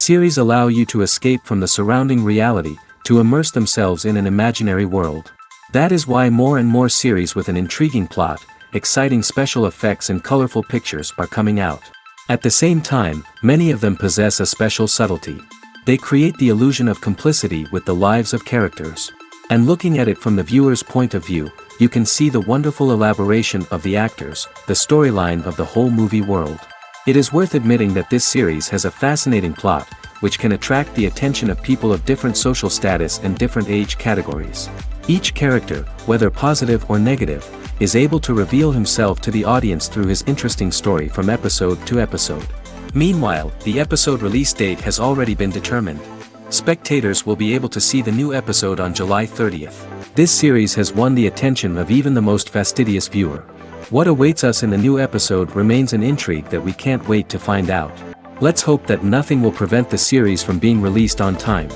Series allow you to escape from the surrounding reality, to immerse themselves in an imaginary world. That is why more and more series with an intriguing plot, exciting special effects and colorful pictures are coming out. At the same time, many of them possess a special subtlety. They create the illusion of complicity with the lives of characters. And looking at it from the viewer's point of view, you can see the wonderful elaboration of the actors, the storyline of the whole movie world. It is worth admitting that this series has a fascinating plot, which can attract the attention of people of different social status and different age categories. Each character, whether positive or negative, is able to reveal himself to the audience through his interesting story from episode to episode. Meanwhile, the episode release date has already been determined. Spectators will be able to see the new episode on July 30th. This series has won the attention of even the most fastidious viewer. What awaits us in the new episode remains an intrigue that we can't wait to find out. Let's hope that nothing will prevent the series from being released on time.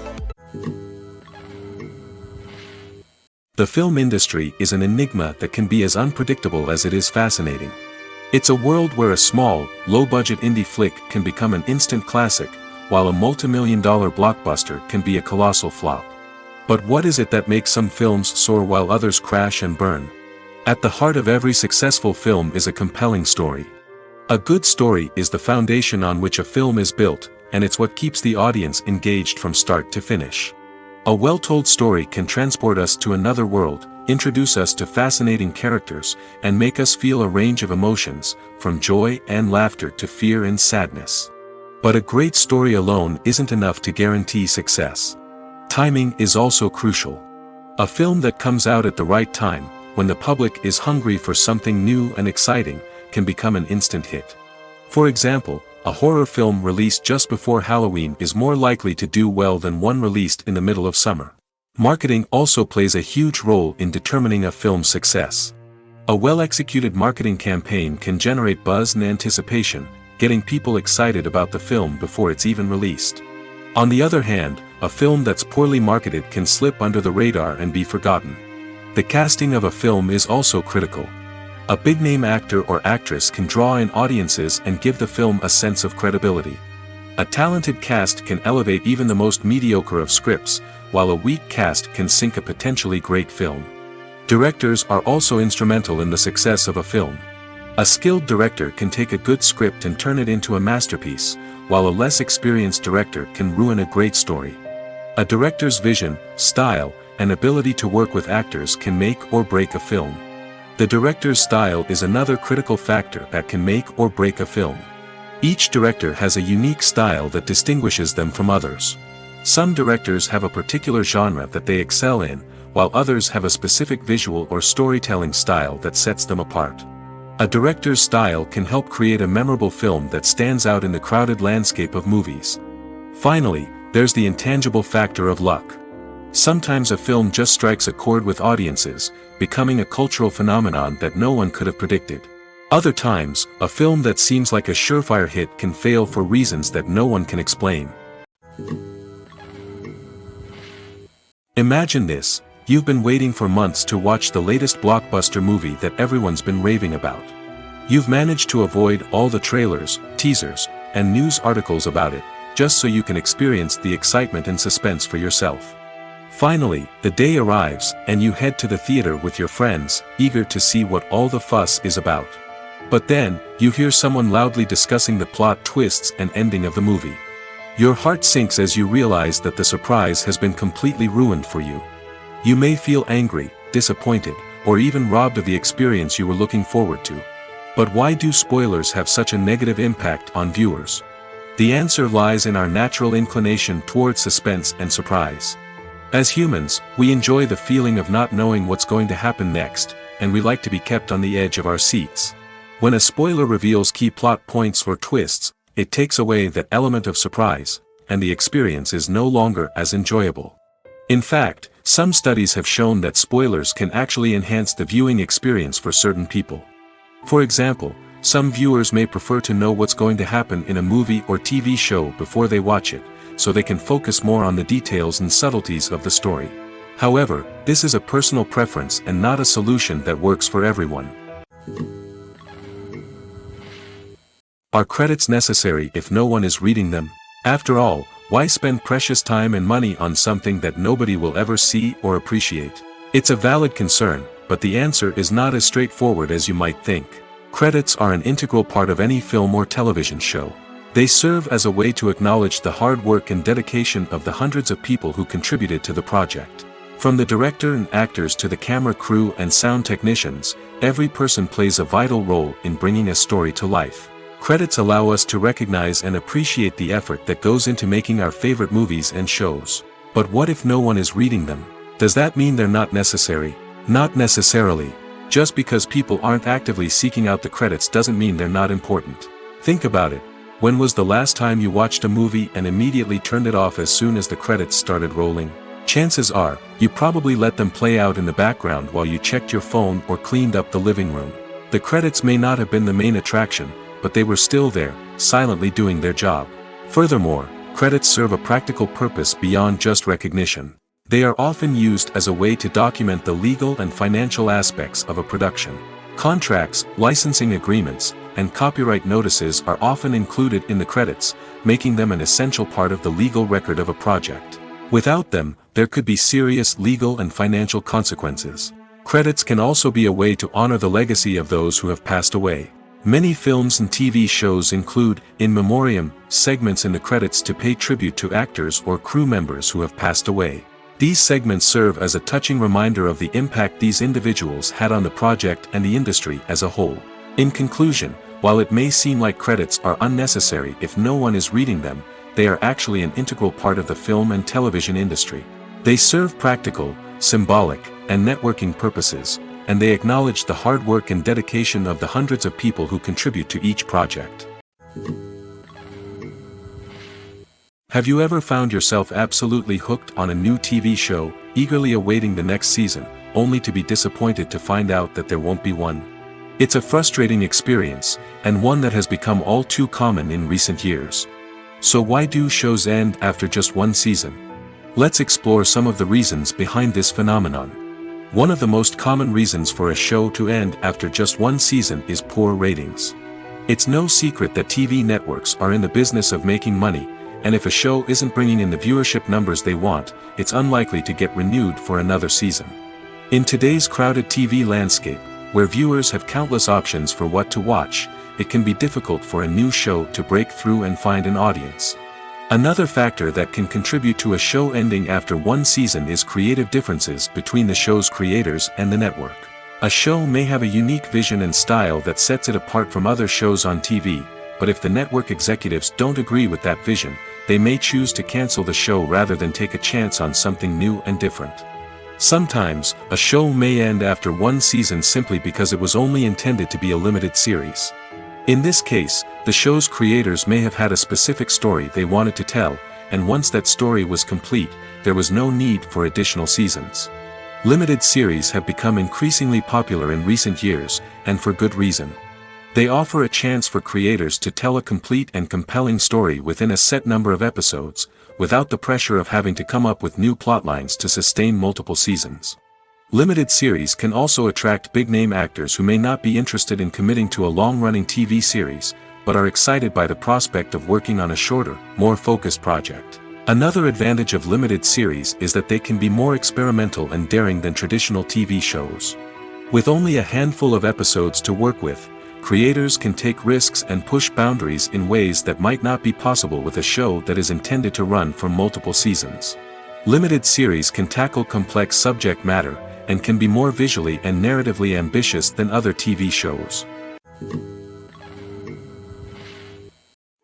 The film industry is an enigma that can be as unpredictable as it is fascinating. It's a world where a small, low-budget indie flick can become an instant classic, while a multi-million-dollar blockbuster can be a colossal flop. But what is it that makes some films soar while others crash and burn? At the heart of every successful film is a compelling story. A good story is the foundation on which a film is built, and it's what keeps the audience engaged from start to finish. A well-told story can transport us to another world, introduce us to fascinating characters, and make us feel a range of emotions, from joy and laughter to fear and sadness. But a great story alone isn't enough to guarantee success. Timing is also crucial. A film that comes out at the right time, when the public is hungry for something new and exciting, can become an instant hit. For example, a horror film released just before Halloween is more likely to do well than one released in the middle of summer. Marketing also plays a huge role in determining a film's success. A well-executed marketing campaign can generate buzz and anticipation, getting people excited about the film before it's even released. On the other hand, a film that's poorly marketed can slip under the radar and be forgotten. The casting of a film is also critical. A big-name actor or actress can draw in audiences and give the film a sense of credibility. A talented cast can elevate even the most mediocre of scripts, while a weak cast can sink a potentially great film. Directors are also instrumental in the success of a film. A skilled director can take a good script and turn it into a masterpiece, while a less experienced director can ruin a great story. A director's vision, style, and ability to work with actors can make or break a film. The director's style is another critical factor that can make or break a film. Each director has a unique style that distinguishes them from others. Some directors have a particular genre that they excel in, while others have a specific visual or storytelling style that sets them apart. A director's style can help create a memorable film that stands out in the crowded landscape of movies. Finally, there's the intangible factor of luck. Sometimes a film just strikes a chord with audiences, becoming a cultural phenomenon that no one could have predicted. Other times, a film that seems like a surefire hit can fail for reasons that no one can explain. Imagine this: you've been waiting for months to watch the latest blockbuster movie that everyone's been raving about. You've managed to avoid all the trailers, teasers, and news articles about it, just so you can experience the excitement and suspense for yourself. Finally, the day arrives, and you head to the theater with your friends, eager to see what all the fuss is about. But then, you hear someone loudly discussing the plot twists and ending of the movie. Your heart sinks as you realize that the surprise has been completely ruined for you. You may feel angry, disappointed, or even robbed of the experience you were looking forward to. But why do spoilers have such a negative impact on viewers? The answer lies in our natural inclination towards suspense and surprise. As humans, we enjoy the feeling of not knowing what's going to happen next, and we like to be kept on the edge of our seats. When a spoiler reveals key plot points or twists, it takes away that element of surprise, and the experience is no longer as enjoyable. In fact, some studies have shown that spoilers can actually enhance the viewing experience for certain people. For example, some viewers may prefer to know what's going to happen in a movie or TV show before they watch it, so they can focus more on the details and subtleties of the story. However, this is a personal preference and not a solution that works for everyone. Are credits necessary if no one is reading them? After all, Why spend precious time and money on something that nobody will ever see or appreciate? It's a valid concern, but the answer is not as straightforward as you might think. Credits are an integral part of any film or television show. They serve as a way to acknowledge the hard work and dedication of the hundreds of people who contributed to the project. From the director and actors to the camera crew and sound technicians, every person plays a vital role in bringing a story to life. Credits allow us to recognize and appreciate the effort that goes into making our favorite movies and shows. But what if no one is reading them? Does that mean they're not necessary? Not necessarily. Just because people aren't actively seeking out the credits doesn't mean they're not important. Think about it. When was the last time you watched a movie and immediately turned it off as soon as the credits started rolling? Chances are, you probably let them play out in the background while you checked your phone or cleaned up the living room. The credits may not have been the main attraction, but they were still there, silently doing their job. Furthermore, credits serve a practical purpose beyond just recognition. They are often used as a way to document the legal and financial aspects of a production. Contracts, licensing agreements, and copyright notices are often included in the credits, making them an essential part of the legal record of a project. Without them, there could be serious legal and financial consequences. Credits can also be a way to honor the legacy of those who have passed away. Many films and TV shows include, in memoriam, segments in the credits to pay tribute to actors or crew members who have passed away. These segments serve as a touching reminder of the impact these individuals had on the project and the industry as a whole. In conclusion, while it may seem like credits are unnecessary if no one is reading them, they are actually an integral part of the film and television industry. They serve practical, symbolic, and networking purposes, and they acknowledge the hard work and dedication of the hundreds of people who contribute to each project. Have you ever found yourself absolutely hooked on a new TV show, eagerly awaiting the next season, only to be disappointed to find out that there won't be one? It's a frustrating experience, and one that has become all too common in recent years. So why do shows end after just one season? Let's explore some of the reasons behind this phenomenon. One of the most common reasons for a show to end after just one season is poor ratings. It's no secret that TV networks are in the business of making money, and if a show isn't bringing in the viewership numbers they want, it's unlikely to get renewed for another season. In today's crowded TV landscape, where viewers have countless options for what to watch, it can be difficult for a new show to break through and find an audience. Another factor that can contribute to a show ending after one season is creative differences between the show's creators and the network. A show may have a unique vision and style that sets it apart from other shows on TV, but if the network executives don't agree with that vision, they may choose to cancel the show rather than take a chance on something new and different. Sometimes, a show may end after one season simply because it was only intended to be a limited series. In this case, the show's creators may have had a specific story they wanted to tell, and once that story was complete, there was no need for additional seasons. Limited series have become increasingly popular in recent years, and for good reason. They offer a chance for creators to tell a complete and compelling story within a set number of episodes, without the pressure of having to come up with new plotlines to sustain multiple seasons. Limited series can also attract big-name actors who may not be interested in committing to a long-running TV series, but are excited by the prospect of working on a shorter, more focused project. Another advantage of limited series is that they can be more experimental and daring than traditional TV shows. With only a handful of episodes to work with, creators can take risks and push boundaries in ways that might not be possible with a show that is intended to run for multiple seasons. Limited series can tackle complex subject matter, and can be more visually and narratively ambitious than other TV shows.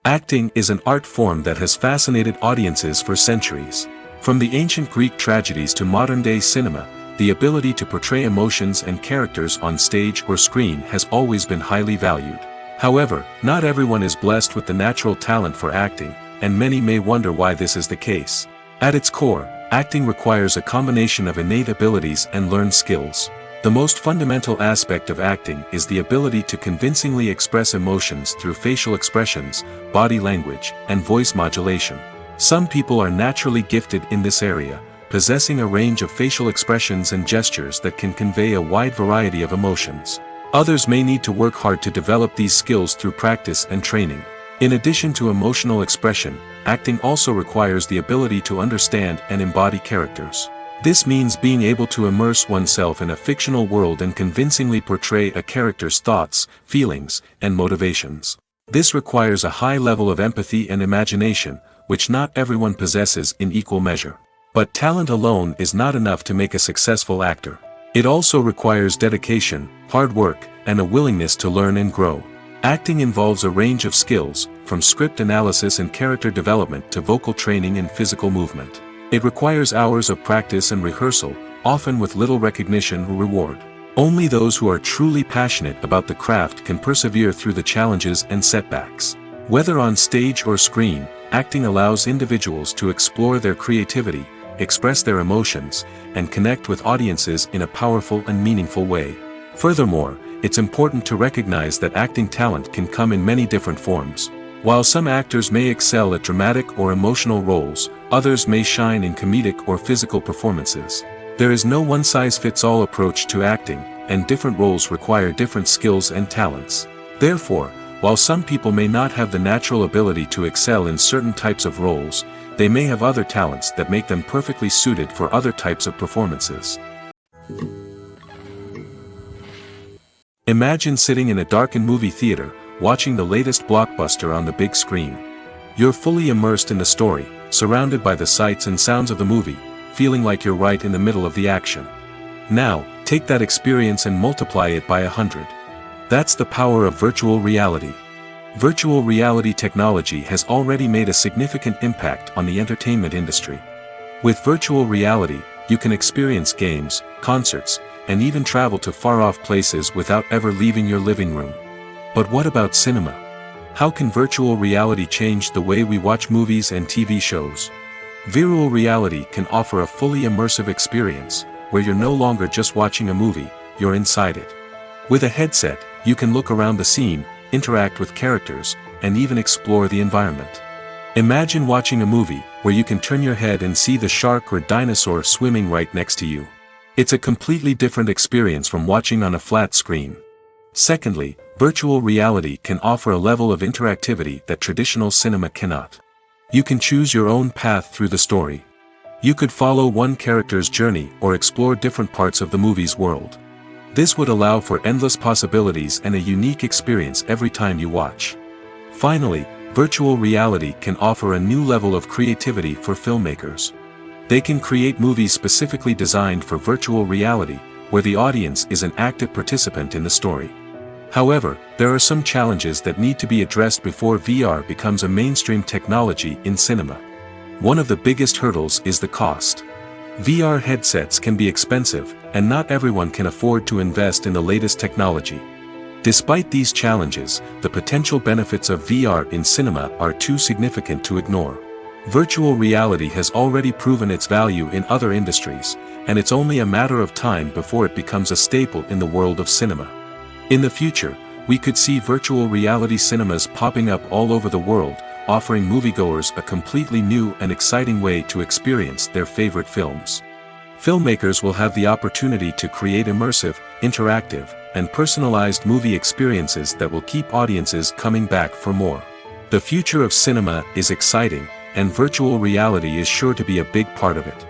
Acting is an art form that has fascinated audiences for centuries. From the ancient Greek tragedies to modern-day cinema, the ability to portray emotions and characters on stage or screen has always been highly valued. However, not everyone is blessed with the natural talent for acting, and many may wonder why this is the case. At its core, acting requires a combination of innate abilities and learned skills. The most fundamental aspect of acting is the ability to convincingly express emotions through facial expressions, body language, and voice modulation. Some people are naturally gifted in this area, possessing a range of facial expressions and gestures that can convey a wide variety of emotions. Others may need to work hard to develop these skills through practice and training. In addition to emotional expression, acting also requires the ability to understand and embody characters. This means being able to immerse oneself in a fictional world and convincingly portray a character's thoughts, feelings, and motivations. This requires a high level of empathy and imagination, which not everyone possesses in equal measure. But talent alone is not enough to make a successful actor. It also requires dedication, hard work, and a willingness to learn and grow. Acting involves a range of skills, from script analysis and character development to vocal training and physical movement. It requires hours of practice and rehearsal, often with little recognition or reward. Only those who are truly passionate about the craft can persevere through the challenges and setbacks. Whether on stage or screen, acting allows individuals to explore their creativity, express their emotions, and connect with audiences in a powerful and meaningful way. Furthermore, it's important to recognize that acting talent can come in many different forms. While some actors may excel at dramatic or emotional roles, others may shine in comedic or physical performances. There is no one-size-fits-all approach to acting, and different roles require different skills and talents. Therefore, while some people may not have the natural ability to excel in certain types of roles, they may have other talents that make them perfectly suited for other types of performances. Imagine sitting in a darkened movie theater, watching the latest blockbuster on the big screen. You're fully immersed in the story, surrounded by the sights and sounds of the movie, feeling like you're right in the middle of the action. Now, take that experience and multiply it by 100. That's the power of virtual reality. Virtual reality technology has already made a significant impact on the entertainment industry. With virtual reality, you can experience games, concerts, and even travel to far-off places without ever leaving your living room. But what about cinema? How can virtual reality change the way we watch movies and TV shows? Virtual reality can offer a fully immersive experience, where you're no longer just watching a movie, you're inside it. With a headset, you can look around the scene, interact with characters, and even explore the environment. Imagine watching a movie where you can turn your head and see the shark or dinosaur swimming right next to you. It's a completely different experience from watching on a flat screen. Secondly, virtual reality can offer a level of interactivity that traditional cinema cannot. You can choose your own path through the story. You could follow one character's journey or explore different parts of the movie's world. This would allow for endless possibilities and a unique experience every time you watch. Finally, virtual reality can offer a new level of creativity for filmmakers. They can create movies specifically designed for virtual reality, where the audience is an active participant in the story. However, there are some challenges that need to be addressed before VR becomes a mainstream technology in cinema. One of the biggest hurdles is the cost. VR headsets can be expensive, and not everyone can afford to invest in the latest technology. Despite these challenges, the potential benefits of VR in cinema are too significant to ignore. Virtual reality has already proven its value in other industries, and it's only a matter of time before it becomes a staple in the world of cinema. In the future, we could see virtual reality cinemas popping up all over the world, offering moviegoers a completely new and exciting way to experience their favorite films. Filmmakers will have the opportunity to create immersive, interactive, and personalized movie experiences that will keep audiences coming back for more. The future of cinema is exciting, and virtual reality is sure to be a big part of it.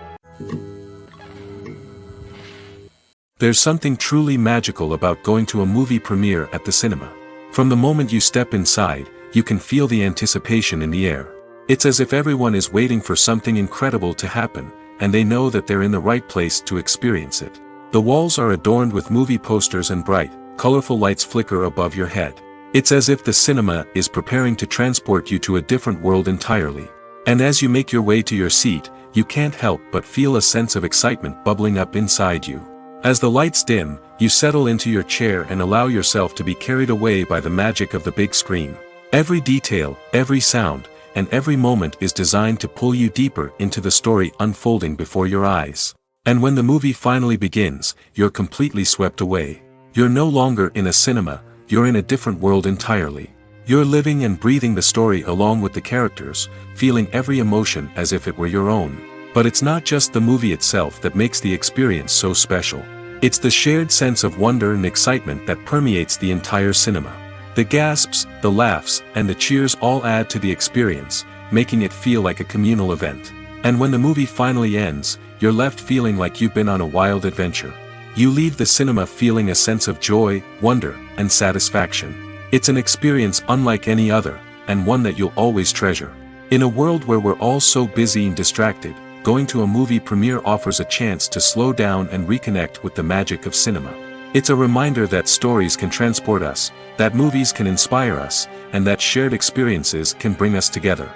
There's something truly magical about going to a movie premiere at the cinema. From the moment you step inside, you can feel the anticipation in the air. It's as if everyone is waiting for something incredible to happen, and they know that they're in the right place to experience it. The walls are adorned with movie posters and bright, colorful lights flicker above your head. It's as if the cinema is preparing to transport you to a different world entirely. And as you make your way to your seat, you can't help but feel a sense of excitement bubbling up inside you. As the lights dim, you settle into your chair and allow yourself to be carried away by the magic of the big screen. Every detail, every sound, and every moment is designed to pull you deeper into the story unfolding before your eyes. And when the movie finally begins, you're completely swept away. You're no longer in a cinema, you're in a different world entirely. You're living and breathing the story along with the characters, feeling every emotion as if it were your own. But it's not just the movie itself that makes the experience so special. It's the shared sense of wonder and excitement that permeates the entire cinema. The gasps, the laughs, and the cheers all add to the experience, making it feel like a communal event. And when the movie finally ends, you're left feeling like you've been on a wild adventure. You leave the cinema feeling a sense of joy, wonder, and satisfaction. It's an experience unlike any other, and one that you'll always treasure. In a world where we're all so busy and distracted, going to a movie premiere offers a chance to slow down and reconnect with the magic of cinema. It's a reminder that stories can transport us, that movies can inspire us, and that shared experiences can bring us together.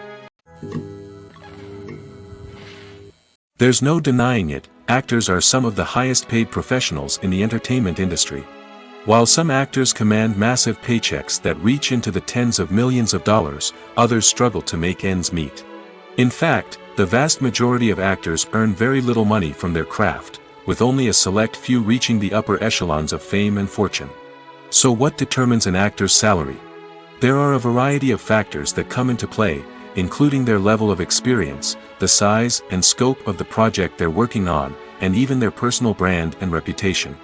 There's no denying it, actors are some of the highest paid professionals in the entertainment industry. While some actors command massive paychecks that reach into the tens of millions of dollars, others struggle to make ends meet. In fact, the vast majority of actors earn very little money from their craft, with only a select few reaching the upper echelons of fame and fortune. So what determines an actor's salary? There are a variety of factors that come into play, including their level of experience, the size and scope of the project they're working on, and even their personal brand and reputation.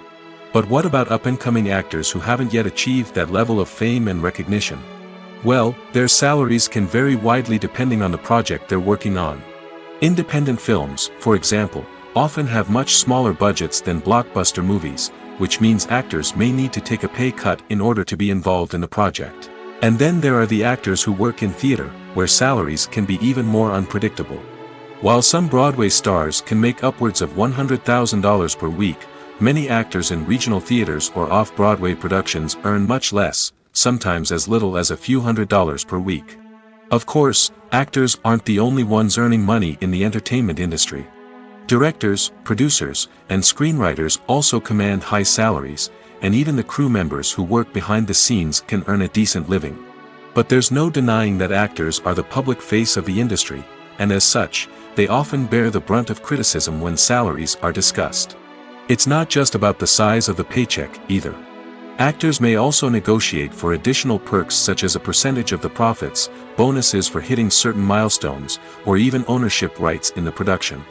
But what about up-and-coming actors who haven't yet achieved that level of fame and recognition? Well, their salaries can vary widely depending on the project they're working on. Independent films, for example, often have much smaller budgets than blockbuster movies, which means actors may need to take a pay cut in order to be involved in the project. And then there are the actors who work in theater, where salaries can be even more unpredictable. While some Broadway stars can make upwards of $100,000 per week, many actors in regional theaters or off-Broadway productions earn much less, sometimes as little as a few $100s per week. Of course, actors aren't the only ones earning money in the entertainment industry. Directors, producers, and screenwriters also command high salaries, and even the crew members who work behind the scenes can earn a decent living. But there's no denying that actors are the public face of the industry, and as such, they often bear the brunt of criticism when salaries are discussed. It's not just about the size of the paycheck, either. Actors may also negotiate for additional perks such as a percentage of the profits, bonuses for hitting certain milestones, or even ownership rights in the production.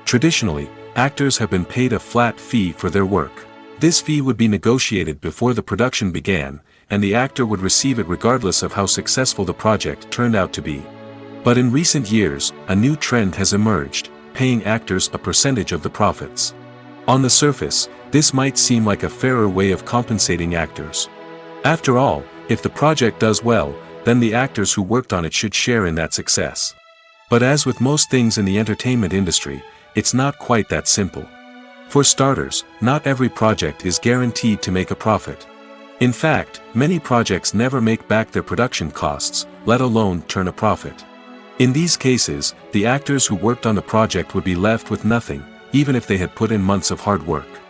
Traditionally, actors have been paid a flat fee for their work. This fee would be negotiated before the production began, and the actor would receive it regardless of how successful the project turned out to be. But in recent years, a new trend has emerged, paying actors a percentage of the profits. On the surface, this might seem like a fairer way of compensating actors. After all, if the project does well, then the actors who worked on it should share in that success. But as with most things in the entertainment industry, it's not quite that simple. For starters, not every project is guaranteed to make a profit. In fact, many projects never make back their production costs, let alone turn a profit. In these cases, the actors who worked on the project would be left with nothing, even if they had put in months of hard work.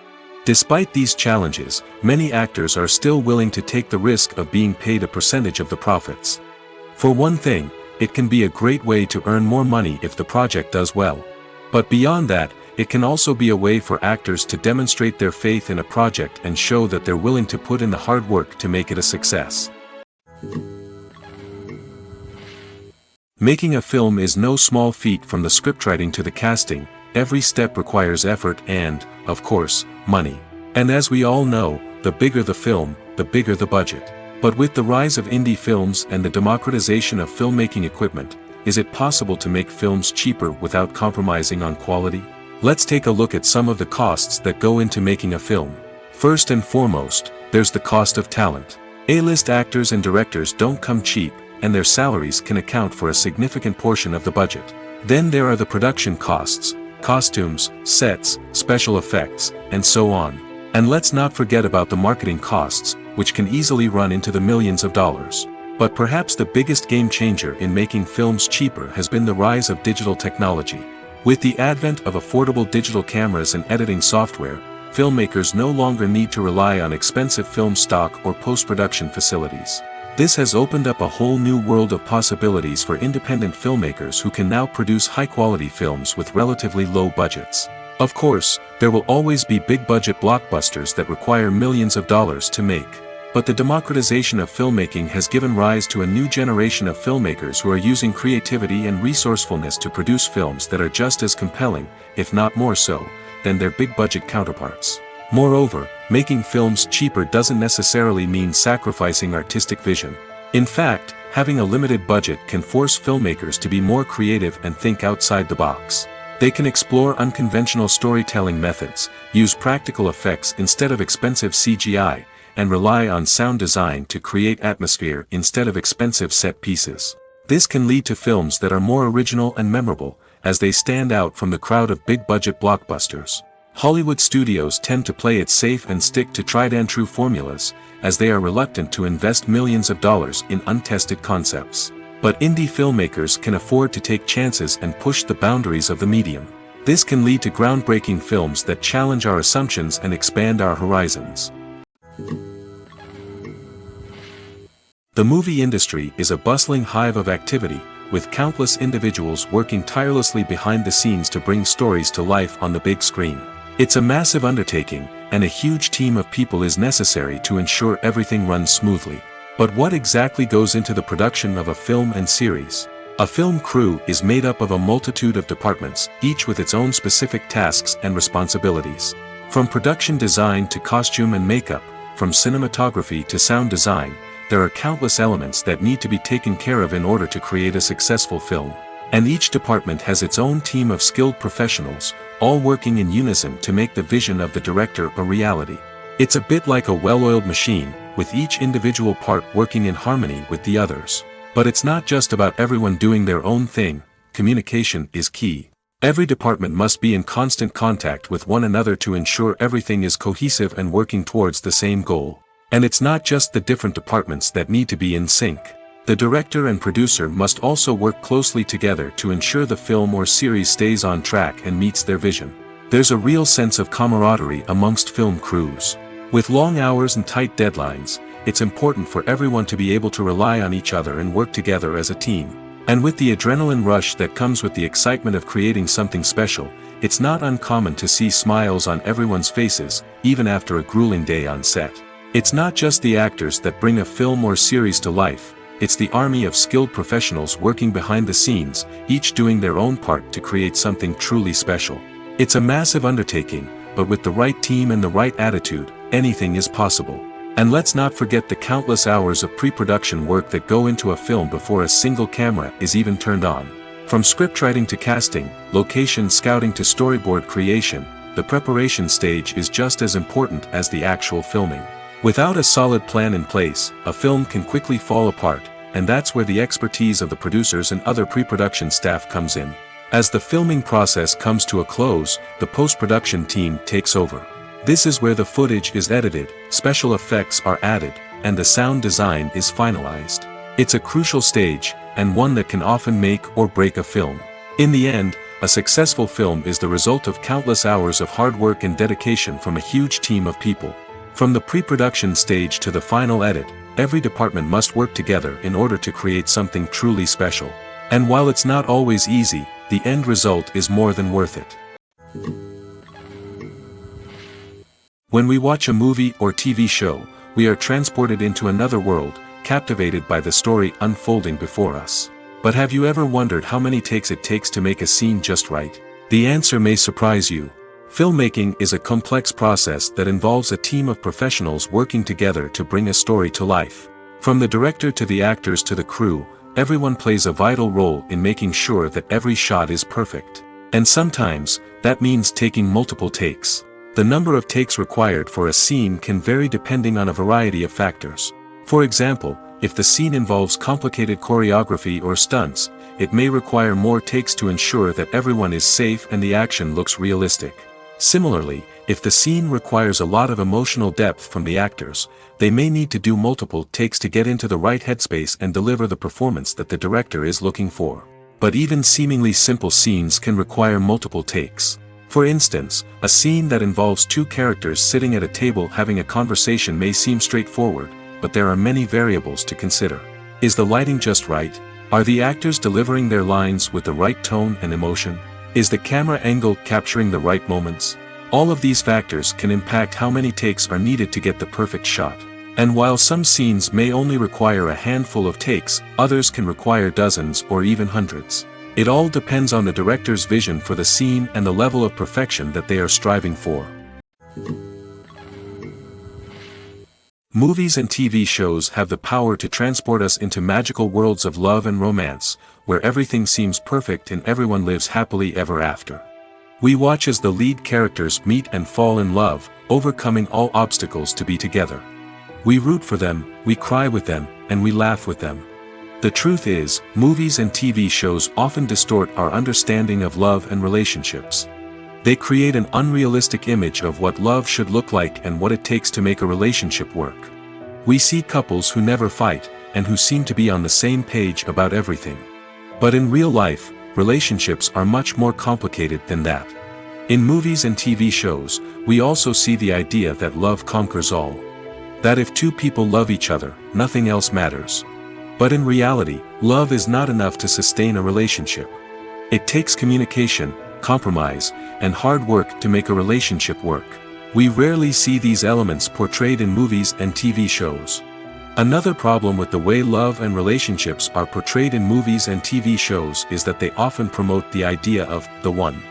Despite these challenges, many actors are still willing to take the risk of being paid a percentage of the profits. For one thing, it can be a great way to earn more money if the project does well. But beyond that, it can also be a way for actors to demonstrate their faith in a project and show that they're willing to put in the hard work to make it a success. Making a film is no small feat. From the scriptwriting to the casting, every step requires effort and, of course, money. And as we all know, the bigger the film, the bigger the budget. But with the rise of indie films and the democratization of filmmaking equipment, is it possible to make films cheaper without compromising on quality? Let's take a look at some of the costs that go into making a film. First and foremost, there's the cost of talent. A-list actors and directors don't come cheap, and their salaries can account for a significant portion of the budget. Then there are the production costs, costumes, sets, special effects, and so on. And let's not forget about the marketing costs, which can easily run into the millions of dollars. But perhaps the biggest game changer in making films cheaper has been the rise of digital technology. With the advent of affordable digital cameras and editing software, filmmakers no longer need to rely on expensive film stock or post-production facilities. This has opened up a whole new world of possibilities for independent filmmakers who can now produce high-quality films with relatively low budgets. Of course, there will always be big-budget blockbusters that require millions of dollars to make. But the democratization of filmmaking has given rise to a new generation of filmmakers who are using creativity and resourcefulness to produce films that are just as compelling, if not more so, than their big-budget counterparts. Moreover, making films cheaper doesn't necessarily mean sacrificing artistic vision. In fact, having a limited budget can force filmmakers to be more creative and think outside the box. They can explore unconventional storytelling methods, use practical effects instead of expensive CGI, and rely on sound design to create atmosphere instead of expensive set pieces. This can lead to films that are more original and memorable, as they stand out from the crowd of big-budget blockbusters. Hollywood studios tend to play it safe and stick to tried-and-true formulas, as they are reluctant to invest millions of dollars in untested concepts. But indie filmmakers can afford to take chances and push the boundaries of the medium. This can lead to groundbreaking films that challenge our assumptions and expand our horizons. The movie industry is a bustling hive of activity, with countless individuals working tirelessly behind the scenes to bring stories to life on the big screen. It's a massive undertaking, and a huge team of people is necessary to ensure everything runs smoothly. But what exactly goes into the production of a film and series? A film crew is made up of a multitude of departments, each with its own specific tasks and responsibilities. From production design to costume and makeup, from cinematography to sound design, there are countless elements that need to be taken care of in order to create a successful film. And each department has its own team of skilled professionals, all working in unison to make the vision of the director a reality. It's a bit like a well-oiled machine, with each individual part working in harmony with the others. But it's not just about everyone doing their own thing. Communication is key. Every department must be in constant contact with one another to ensure everything is cohesive and working towards the same goal. And it's not just the different departments that need to be in sync. The director and producer must also work closely together to ensure the film or series stays on track and meets their vision. There's a real sense of camaraderie amongst film crews. With long hours and tight deadlines, it's important for everyone to be able to rely on each other and work together as a team. And with the adrenaline rush that comes with the excitement of creating something special, it's not uncommon to see smiles on everyone's faces, even after a grueling day on set. It's not just the actors that bring a film or series to life. It's the army of skilled professionals working behind the scenes, each doing their own part to create something truly special. It's a massive undertaking, but with the right team and the right attitude, anything is possible. And let's not forget the countless hours of pre-production work that go into a film before a single camera is even turned on. From scriptwriting to casting, location scouting to storyboard creation, the preparation stage is just as important as the actual filming. Without a solid plan in place, a film can quickly fall apart, and that's where the expertise of the producers and other pre-production staff comes in. As the filming process comes to a close, the post-production team takes over. This is where the footage is edited, special effects are added, and the sound design is finalized. It's a crucial stage, and one that can often make or break a film. In the end, a successful film is the result of countless hours of hard work and dedication from a huge team of people. From the pre-production stage to the final edit, every department must work together in order to create something truly special. And while it's not always easy, the end result is more than worth it. When we watch a movie or TV show, we are transported into another world, captivated by the story unfolding before us. But have you ever wondered how many takes it takes to make a scene just right? The answer may surprise you. Filmmaking is a complex process that involves a team of professionals working together to bring a story to life. From the director to the actors to the crew, everyone plays a vital role in making sure that every shot is perfect. And sometimes, that means taking multiple takes. The number of takes required for a scene can vary depending on a variety of factors. For example, if the scene involves complicated choreography or stunts, it may require more takes to ensure that everyone is safe and the action looks realistic. Similarly, if the scene requires a lot of emotional depth from the actors, they may need to do multiple takes to get into the right headspace and deliver the performance that the director is looking for. But even seemingly simple scenes can require multiple takes. For instance, a scene that involves two characters sitting at a table having a conversation may seem straightforward, but there are many variables to consider. Is the lighting just right? Are the actors delivering their lines with the right tone and emotion? Is the camera angle capturing the right moments? All of these factors can impact how many takes are needed to get the perfect shot. And while some scenes may only require a handful of takes, others can require dozens or even hundreds. It all depends on the director's vision for the scene and the level of perfection that they are striving for. Movies and TV shows have the power to transport us into magical worlds of love and romance, where everything seems perfect and everyone lives happily ever after. We watch as the lead characters meet and fall in love, overcoming all obstacles to be together. We root for them, we cry with them, and we laugh with them. The truth is, movies and TV shows often distort our understanding of love and relationships. They create an unrealistic image of what love should look like and what it takes to make a relationship work. We see couples who never fight, and who seem to be on the same page about everything. But in real life, relationships are much more complicated than that. In movies and TV shows, we also see the idea that love conquers all. That if two people love each other, nothing else matters. But in reality, love is not enough to sustain a relationship. It takes communication, compromise, and hard work to make a relationship work. We rarely see these elements portrayed in movies and TV shows. Another problem with the way love and relationships are portrayed in movies and TV shows is that they often promote the idea of the one.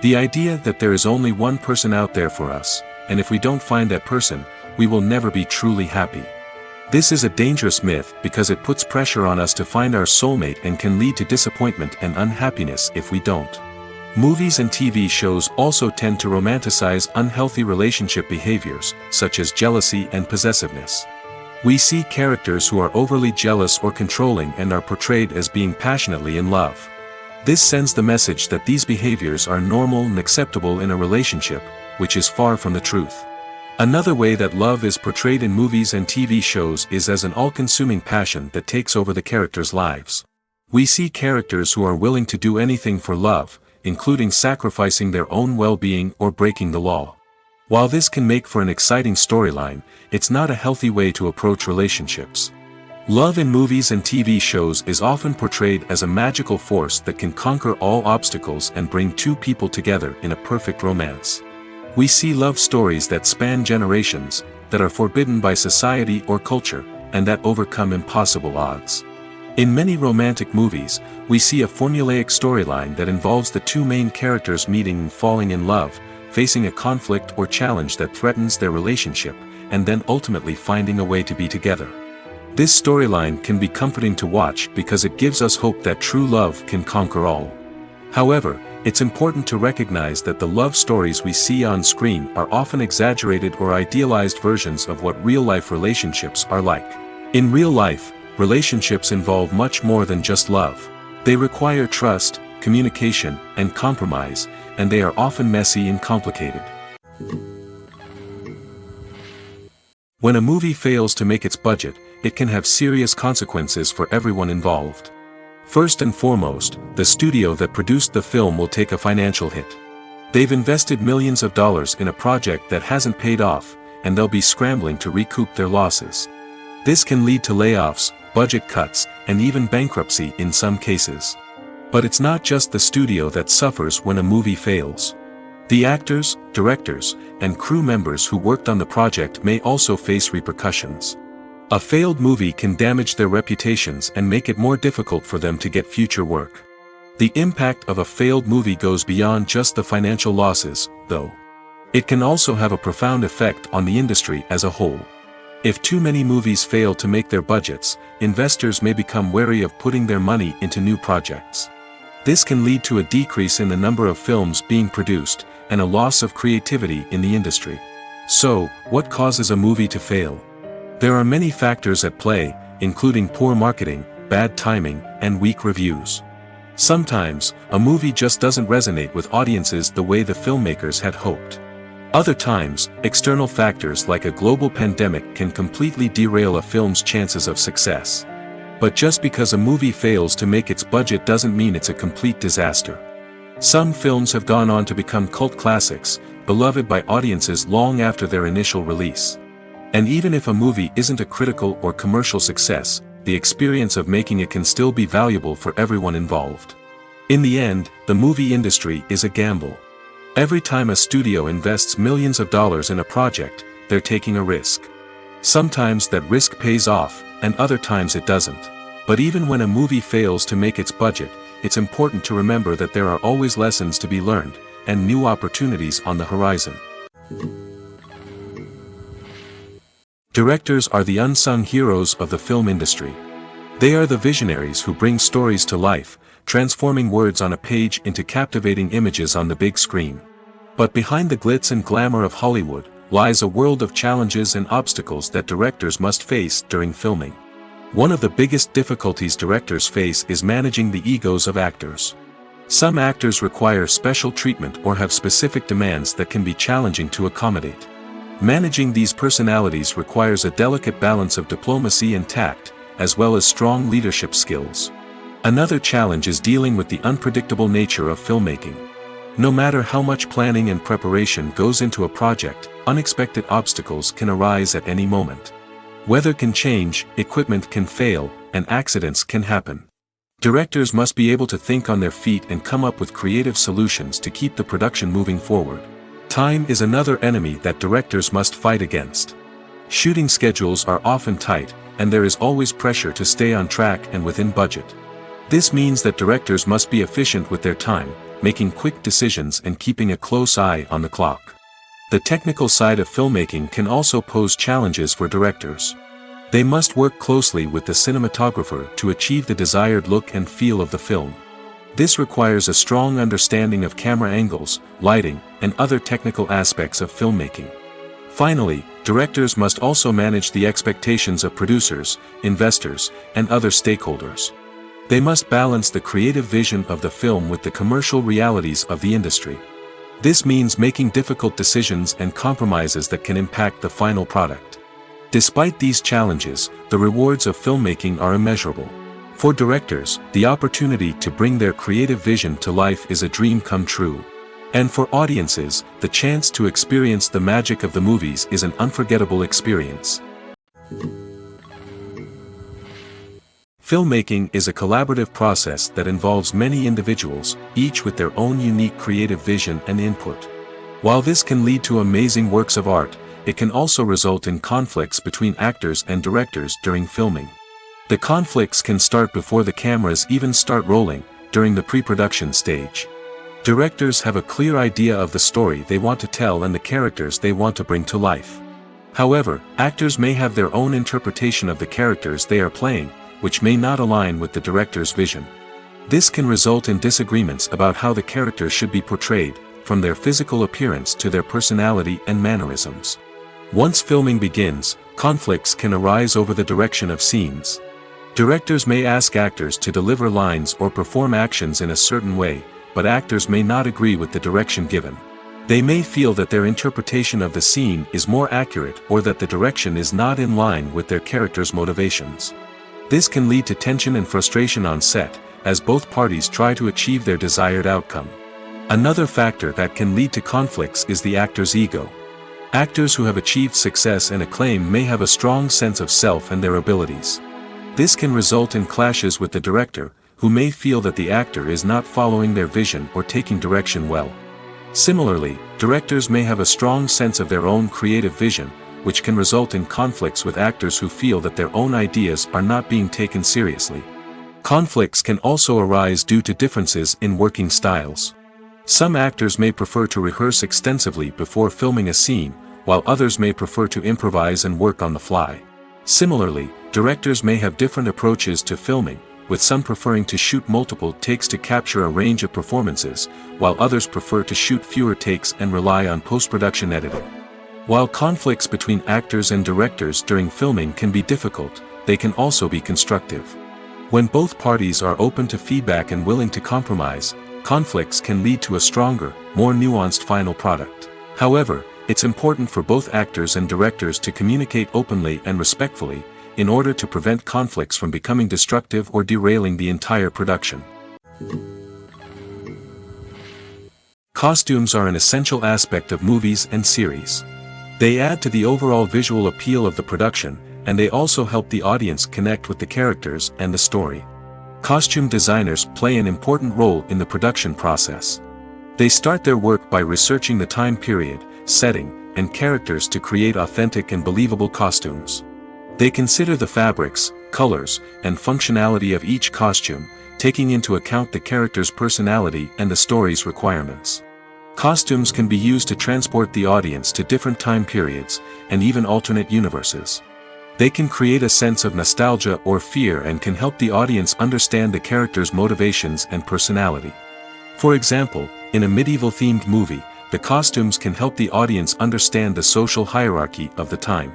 The idea that there is only one person out there for us, and if we don't find that person, we will never be truly happy. This is a dangerous myth because it puts pressure on us to find our soulmate and can lead to disappointment and unhappiness if we don't. Movies and TV shows also tend to romanticize unhealthy relationship behaviors, such as jealousy and possessiveness. We see characters who are overly jealous or controlling and are portrayed as being passionately in love. This sends the message that these behaviors are normal and acceptable in a relationship, which is far from the truth. Another way that love is portrayed in movies and TV shows is as an all-consuming passion that takes over the characters' lives. We see characters who are willing to do anything for love, including sacrificing their own well-being or breaking the law. While this can make for an exciting storyline, it's not a healthy way to approach relationships. Love in movies and TV shows is often portrayed as a magical force that can conquer all obstacles and bring two people together in a perfect romance. We see love stories that span generations, that are forbidden by society or culture, and that overcome impossible odds. In many romantic movies, we see a formulaic storyline that involves the two main characters meeting and falling in love, facing a conflict or challenge that threatens their relationship, and then ultimately finding a way to be together. This storyline can be comforting to watch because it gives us hope that true love can conquer all. However, it's important to recognize that the love stories we see on screen are often exaggerated or idealized versions of what real-life relationships are like. In real life, relationships involve much more than just love. They require trust, communication, and compromise, and they are often messy and complicated. When a movie fails to make its budget, it can have serious consequences for everyone involved. First and foremost, the studio that produced the film will take a financial hit. They've invested millions of dollars in a project that hasn't paid off, and they'll be scrambling to recoup their losses. This can lead to layoffs, budget cuts, and even bankruptcy in some cases. But it's not just the studio that suffers when a movie fails. The actors, directors, and crew members who worked on the project may also face repercussions. A failed movie can damage their reputations and make it more difficult for them to get future work. The impact of a failed movie goes beyond just the financial losses, though. It can also have a profound effect on the industry as a whole. If too many movies fail to make their budgets, investors may become wary of putting their money into new projects. This can lead to a decrease in the number of films being produced, and a loss of creativity in the industry. So, what causes a movie to fail? There are many factors at play, including poor marketing, bad timing, and weak reviews. Sometimes, a movie just doesn't resonate with audiences the way the filmmakers had hoped. Other times, external factors like a global pandemic can completely derail a film's chances of success. But just because a movie fails to make its budget doesn't mean it's a complete disaster. Some films have gone on to become cult classics, beloved by audiences long after their initial release. And even if a movie isn't a critical or commercial success, the experience of making it can still be valuable for everyone involved. In the end, the movie industry is a gamble. Every time a studio invests millions of dollars in a project, they're taking a risk. Sometimes that risk pays off, and other times it doesn't. But even when a movie fails to make its budget, it's important to remember that there are always lessons to be learned, and new opportunities on the horizon. Directors are the unsung heroes of the film industry. They are the visionaries who bring stories to life, transforming words on a page into captivating images on the big screen. But behind the glitz and glamour of Hollywood lies a world of challenges and obstacles that directors must face during filming. One of the biggest difficulties directors face is managing the egos of actors. Some actors require special treatment or have specific demands that can be challenging to accommodate. Managing these personalities requires a delicate balance of diplomacy and tact, as well as strong leadership skills. Another challenge is dealing with the unpredictable nature of filmmaking. No matter how much planning and preparation goes into a project, unexpected obstacles can arise at any moment. Weather can change, equipment can fail, and accidents can happen. Directors must be able to think on their feet and come up with creative solutions to keep the production moving forward. Time is another enemy that directors must fight against. Shooting schedules are often tight, and there is always pressure to stay on track and within budget. This means that directors must be efficient with their time, making quick decisions and keeping a close eye on the clock. The technical side of filmmaking can also pose challenges for directors. They must work closely with the cinematographer to achieve the desired look and feel of the film. This requires a strong understanding of camera angles, lighting, and other technical aspects of filmmaking. Finally, directors must also manage the expectations of producers, investors, and other stakeholders. They must balance the creative vision of the film with the commercial realities of the industry. This means making difficult decisions and compromises that can impact the final product. Despite these challenges, the rewards of filmmaking are immeasurable. For directors, the opportunity to bring their creative vision to life is a dream come true. And for audiences, the chance to experience the magic of the movies is an unforgettable experience. Filmmaking is a collaborative process that involves many individuals, each with their own unique creative vision and input. While this can lead to amazing works of art, it can also result in conflicts between actors and directors during filming. The conflicts can start before the cameras even start rolling, during the pre-production stage. Directors have a clear idea of the story they want to tell and the characters they want to bring to life. However, actors may have their own interpretation of the characters they are playing, which may not align with the director's vision. This can result in disagreements about how the characters should be portrayed, from their physical appearance to their personality and mannerisms. Once filming begins, conflicts can arise over the direction of scenes. Directors may ask actors to deliver lines or perform actions in a certain way, but actors may not agree with the direction given. They may feel that their interpretation of the scene is more accurate or that the direction is not in line with their character's motivations. This can lead to tension and frustration on set, as both parties try to achieve their desired outcome. Another factor that can lead to conflicts is the actor's ego. Actors who have achieved success and acclaim may have a strong sense of self and their abilities. This can result in clashes with the director, who may feel that the actor is not following their vision or taking direction well. Similarly, directors may have a strong sense of their own creative vision, which can result in conflicts with actors who feel that their own ideas are not being taken seriously. Conflicts can also arise due to differences in working styles. Some actors may prefer to rehearse extensively before filming a scene, while others may prefer to improvise and work on the fly. Similarly, directors may have different approaches to filming, with some preferring to shoot multiple takes to capture a range of performances, while others prefer to shoot fewer takes and rely on post-production editing. While conflicts between actors and directors during filming can be difficult, they can also be constructive. When both parties are open to feedback and willing to compromise, conflicts can lead to a stronger, more nuanced final product. However, it's important for both actors and directors to communicate openly and respectfully, in order to prevent conflicts from becoming destructive or derailing the entire production. Costumes are an essential aspect of movies and series. They add to the overall visual appeal of the production, and they also help the audience connect with the characters and the story. Costume designers play an important role in the production process. They start their work by researching the time period, setting, and characters to create authentic and believable costumes. They consider the fabrics, colors, and functionality of each costume, taking into account the character's personality and the story's requirements. Costumes can be used to transport the audience to different time periods, and even alternate universes. They can create a sense of nostalgia or fear and can help the audience understand the character's motivations and personality. For example, in a medieval-themed movie, the costumes can help the audience understand the social hierarchy of the time.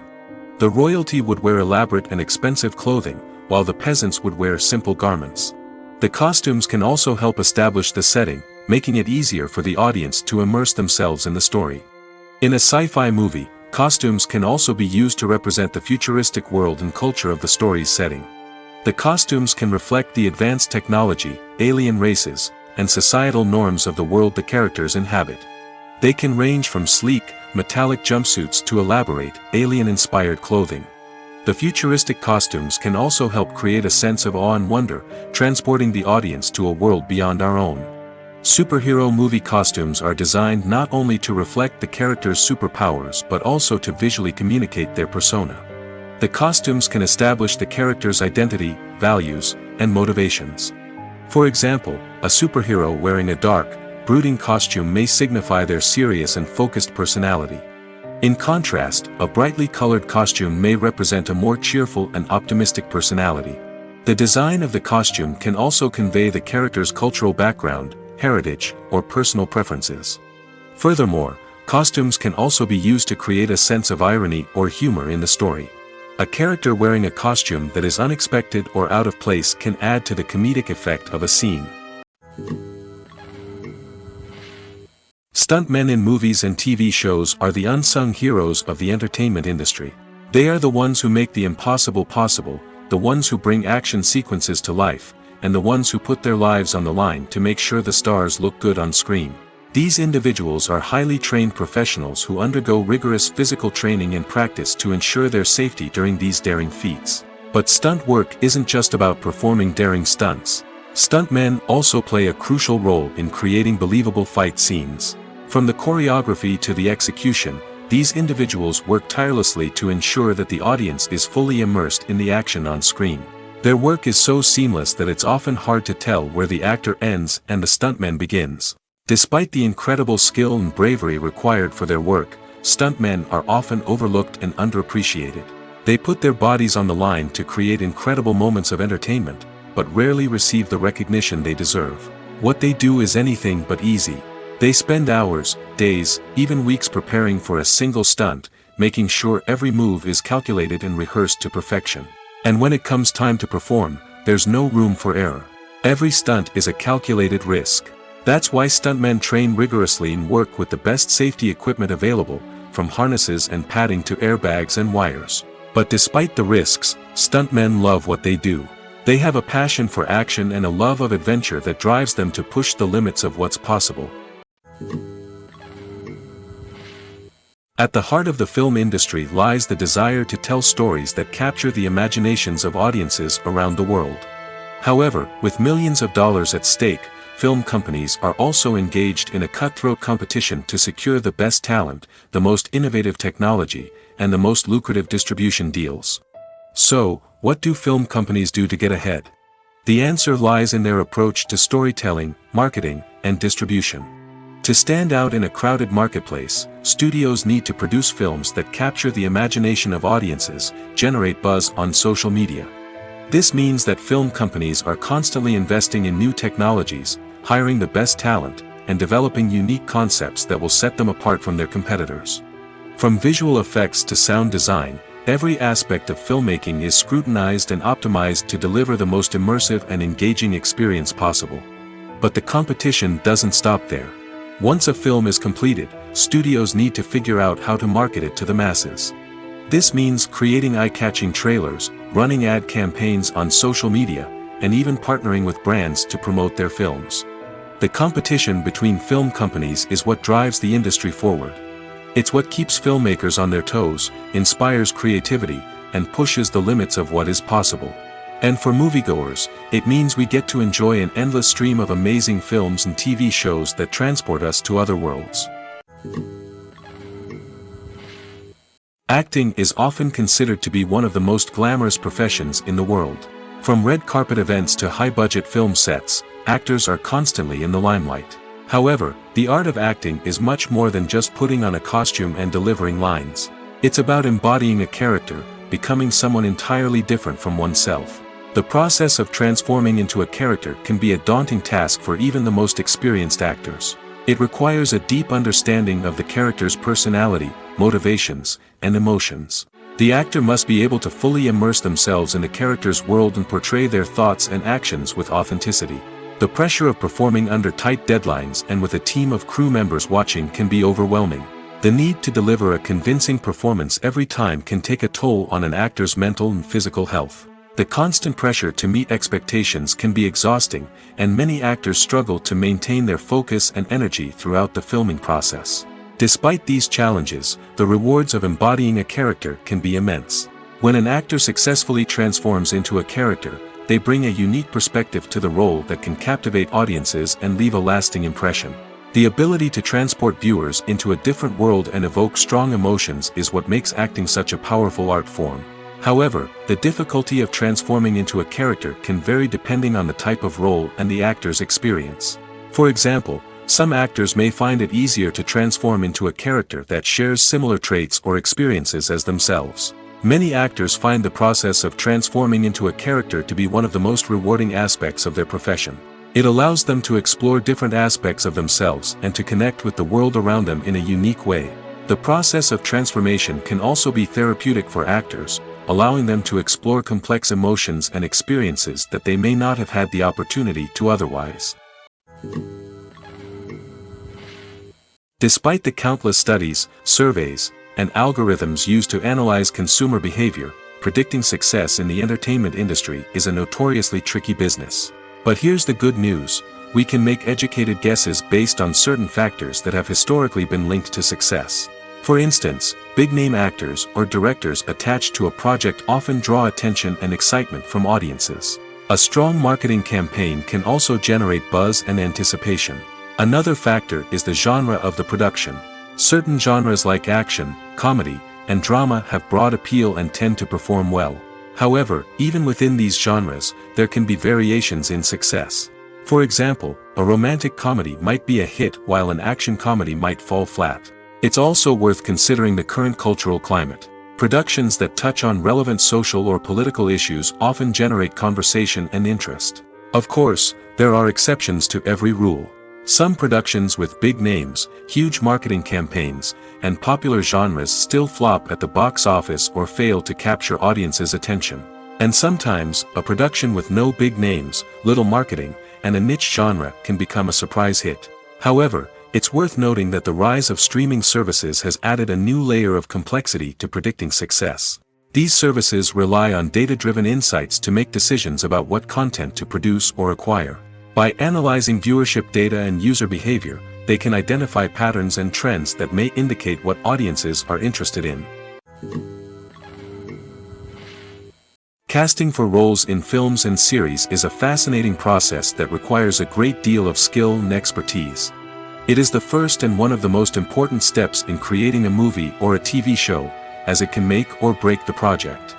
The royalty would wear elaborate and expensive clothing, while the peasants would wear simple garments. The costumes can also help establish the setting, making it easier for the audience to immerse themselves in the story. In a sci-fi movie, costumes can also be used to represent the futuristic world and culture of the story's setting. The costumes can reflect the advanced technology, alien races, and societal norms of the world the characters inhabit. They can range from sleek, metallic jumpsuits to elaborate, alien-inspired clothing. The futuristic costumes can also help create a sense of awe and wonder, transporting the audience to a world beyond our own. Superhero movie costumes are designed not only to reflect the character's superpowers but also to visually communicate their persona. The costumes can establish the character's identity, values, and motivations. For example, a superhero wearing a dark, brooding costume may signify their serious and focused personality. In contrast, a brightly colored costume may represent a more cheerful and optimistic personality. The design of the costume can also convey the character's cultural background, heritage, or personal preferences. Furthermore, costumes can also be used to create a sense of irony or humor in the story. A character wearing a costume that is unexpected or out of place can add to the comedic effect of a scene. Stuntmen in movies and TV shows are the unsung heroes of the entertainment industry. They are the ones who make the impossible possible, the ones who bring action sequences to life, and the ones who put their lives on the line to make sure the stars look good on screen. These individuals are highly trained professionals who undergo rigorous physical training and practice to ensure their safety during these daring feats. But stunt work isn't just about performing daring stunts. Stuntmen also play a crucial role in creating believable fight scenes. From the choreography to the execution, these individuals work tirelessly to ensure that the audience is fully immersed in the action on screen. Their work is so seamless that it's often hard to tell where the actor ends and the stuntman begins. Despite the incredible skill and bravery required for their work, stuntmen are often overlooked and underappreciated. They put their bodies on the line to create incredible moments of entertainment, but rarely receive the recognition they deserve. What they do is anything but easy. They spend hours, days, even weeks preparing for a single stunt, making sure every move is calculated and rehearsed to perfection. And when it comes time to perform, there's no room for error. Every stunt is a calculated risk. That's why stuntmen train rigorously and work with the best safety equipment available, from harnesses and padding to airbags and wires. But despite the risks, stuntmen love what they do. They have a passion for action and a love of adventure that drives them to push the limits of what's possible. At the heart of the film industry lies the desire to tell stories that capture the imaginations of audiences around the world. However, with millions of dollars at stake, film companies are also engaged in a cutthroat competition to secure the best talent, the most innovative technology, and the most lucrative distribution deals. So, what do film companies do to get ahead? The answer lies in their approach to storytelling, marketing, and distribution. To stand out in a crowded marketplace, studios need to produce films that capture the imagination of audiences, generate buzz on social media. This means that film companies are constantly investing in new technologies, hiring the best talent, and developing unique concepts that will set them apart from their competitors. From visual effects to sound design, every aspect of filmmaking is scrutinized and optimized to deliver the most immersive and engaging experience possible. But the competition doesn't stop there. Once a film is completed, studios need to figure out how to market it to the masses. This means creating eye-catching trailers, running ad campaigns on social media, and even partnering with brands to promote their films. The competition between film companies is what drives the industry forward. It's what keeps filmmakers on their toes, inspires creativity, and pushes the limits of what is possible. And for moviegoers, it means we get to enjoy an endless stream of amazing films and TV shows that transport us to other worlds. Acting is often considered to be one of the most glamorous professions in the world. From red carpet events to high-budget film sets, actors are constantly in the limelight. However, the art of acting is much more than just putting on a costume and delivering lines. It's about embodying a character, becoming someone entirely different from oneself. The process of transforming into a character can be a daunting task for even the most experienced actors. It requires a deep understanding of the character's personality, motivations, and emotions. The actor must be able to fully immerse themselves in the character's world and portray their thoughts and actions with authenticity. The pressure of performing under tight deadlines and with a team of crew members watching can be overwhelming. The need to deliver a convincing performance every time can take a toll on an actor's mental and physical health. The constant pressure to meet expectations can be exhausting, and many actors struggle to maintain their focus and energy throughout the filming process. Despite these challenges, the rewards of embodying a character can be immense. When an actor successfully transforms into a character, they bring a unique perspective to the role that can captivate audiences and leave a lasting impression. The ability to transport viewers into a different world and evoke strong emotions is what makes acting such a powerful art form. However, the difficulty of transforming into a character can vary depending on the type of role and the actor's experience. For example, some actors may find it easier to transform into a character that shares similar traits or experiences as themselves. Many actors find the process of transforming into a character to be one of the most rewarding aspects of their profession. It allows them to explore different aspects of themselves and to connect with the world around them in a unique way. The process of transformation can also be therapeutic for actors, allowing them to explore complex emotions and experiences that they may not have had the opportunity to otherwise. Despite the countless studies, surveys, and algorithms used to analyze consumer behavior, predicting success in the entertainment industry is a notoriously tricky business. But here's the good news: we can make educated guesses based on certain factors that have historically been linked to success. For instance, big-name actors or directors attached to a project often draw attention and excitement from audiences. A strong marketing campaign can also generate buzz and anticipation. Another factor is the genre of the production. Certain genres like action, comedy, and drama have broad appeal and tend to perform well. However, even within these genres, there can be variations in success. For example, a romantic comedy might be a hit while an action comedy might fall flat. It's also worth considering the current cultural climate. Productions that touch on relevant social or political issues often generate conversation and interest. Of course, there are exceptions to every rule. Some productions with big names, huge marketing campaigns, and popular genres still flop at the box office or fail to capture audiences' attention. And sometimes, a production with no big names, little marketing, and a niche genre can become a surprise hit. However, it's worth noting that the rise of streaming services has added a new layer of complexity to predicting success. These services rely on data-driven insights to make decisions about what content to produce or acquire. By analyzing viewership data and user behavior, they can identify patterns and trends that may indicate what audiences are interested in. Casting for roles in films and series is a fascinating process that requires a great deal of skill and expertise. It is the first and one of the most important steps in creating a movie or a TV show, as it can make or break the project.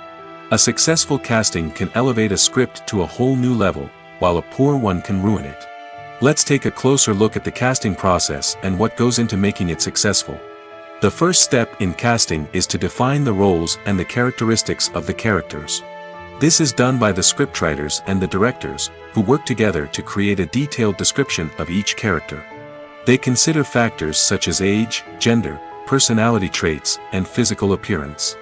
A successful casting can elevate a script to a whole new level, while a poor one can ruin it. Let's take a closer look at the casting process and what goes into making it successful. The first step in casting is to define the roles and the characteristics of the characters. This is done by the scriptwriters and the directors, who work together to create a detailed description of each character. They consider factors such as age, gender, personality traits, and physical appearance.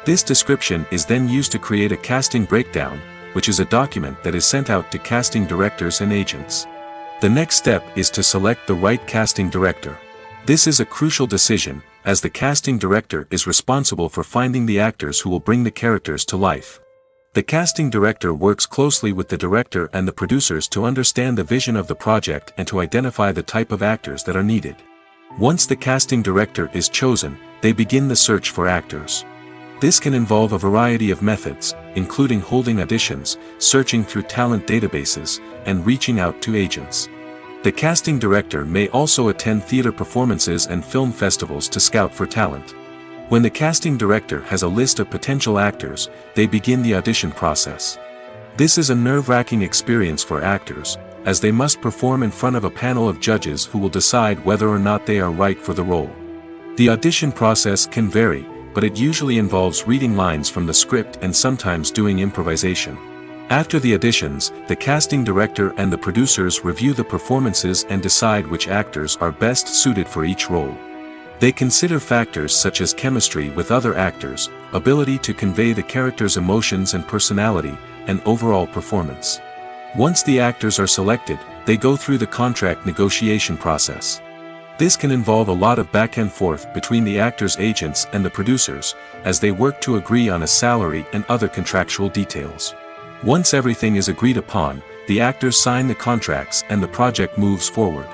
This description is then used to create a casting breakdown, which is a document that is sent out to casting directors and agents. The next step is to select the right casting director. This is a crucial decision, as the casting director is responsible for finding the actors who will bring the characters to life. The casting director works closely with the director and the producers to understand the vision of the project and to identify the type of actors that are needed. Once the casting director is chosen, they begin the search for actors. This can involve a variety of methods, including holding auditions, searching through talent databases, and reaching out to agents. The casting director may also attend theater performances and film festivals to scout for talent. When the casting director has a list of potential actors, they begin the audition process. This is a nerve-wracking experience for actors, as they must perform in front of a panel of judges who will decide whether or not they are right for the role. The audition process can vary, but it usually involves reading lines from the script and sometimes doing improvisation. After the auditions, the casting director and the producers review the performances and decide which actors are best suited for each role. They consider factors such as chemistry with other actors, ability to convey the character's emotions and personality, and overall performance. Once the actors are selected, they go through the contract negotiation process. This can involve a lot of back and forth between the actors' agents and the producers, as they work to agree on a salary and other contractual details. Once everything is agreed upon, the actors sign the contracts and the project moves forward.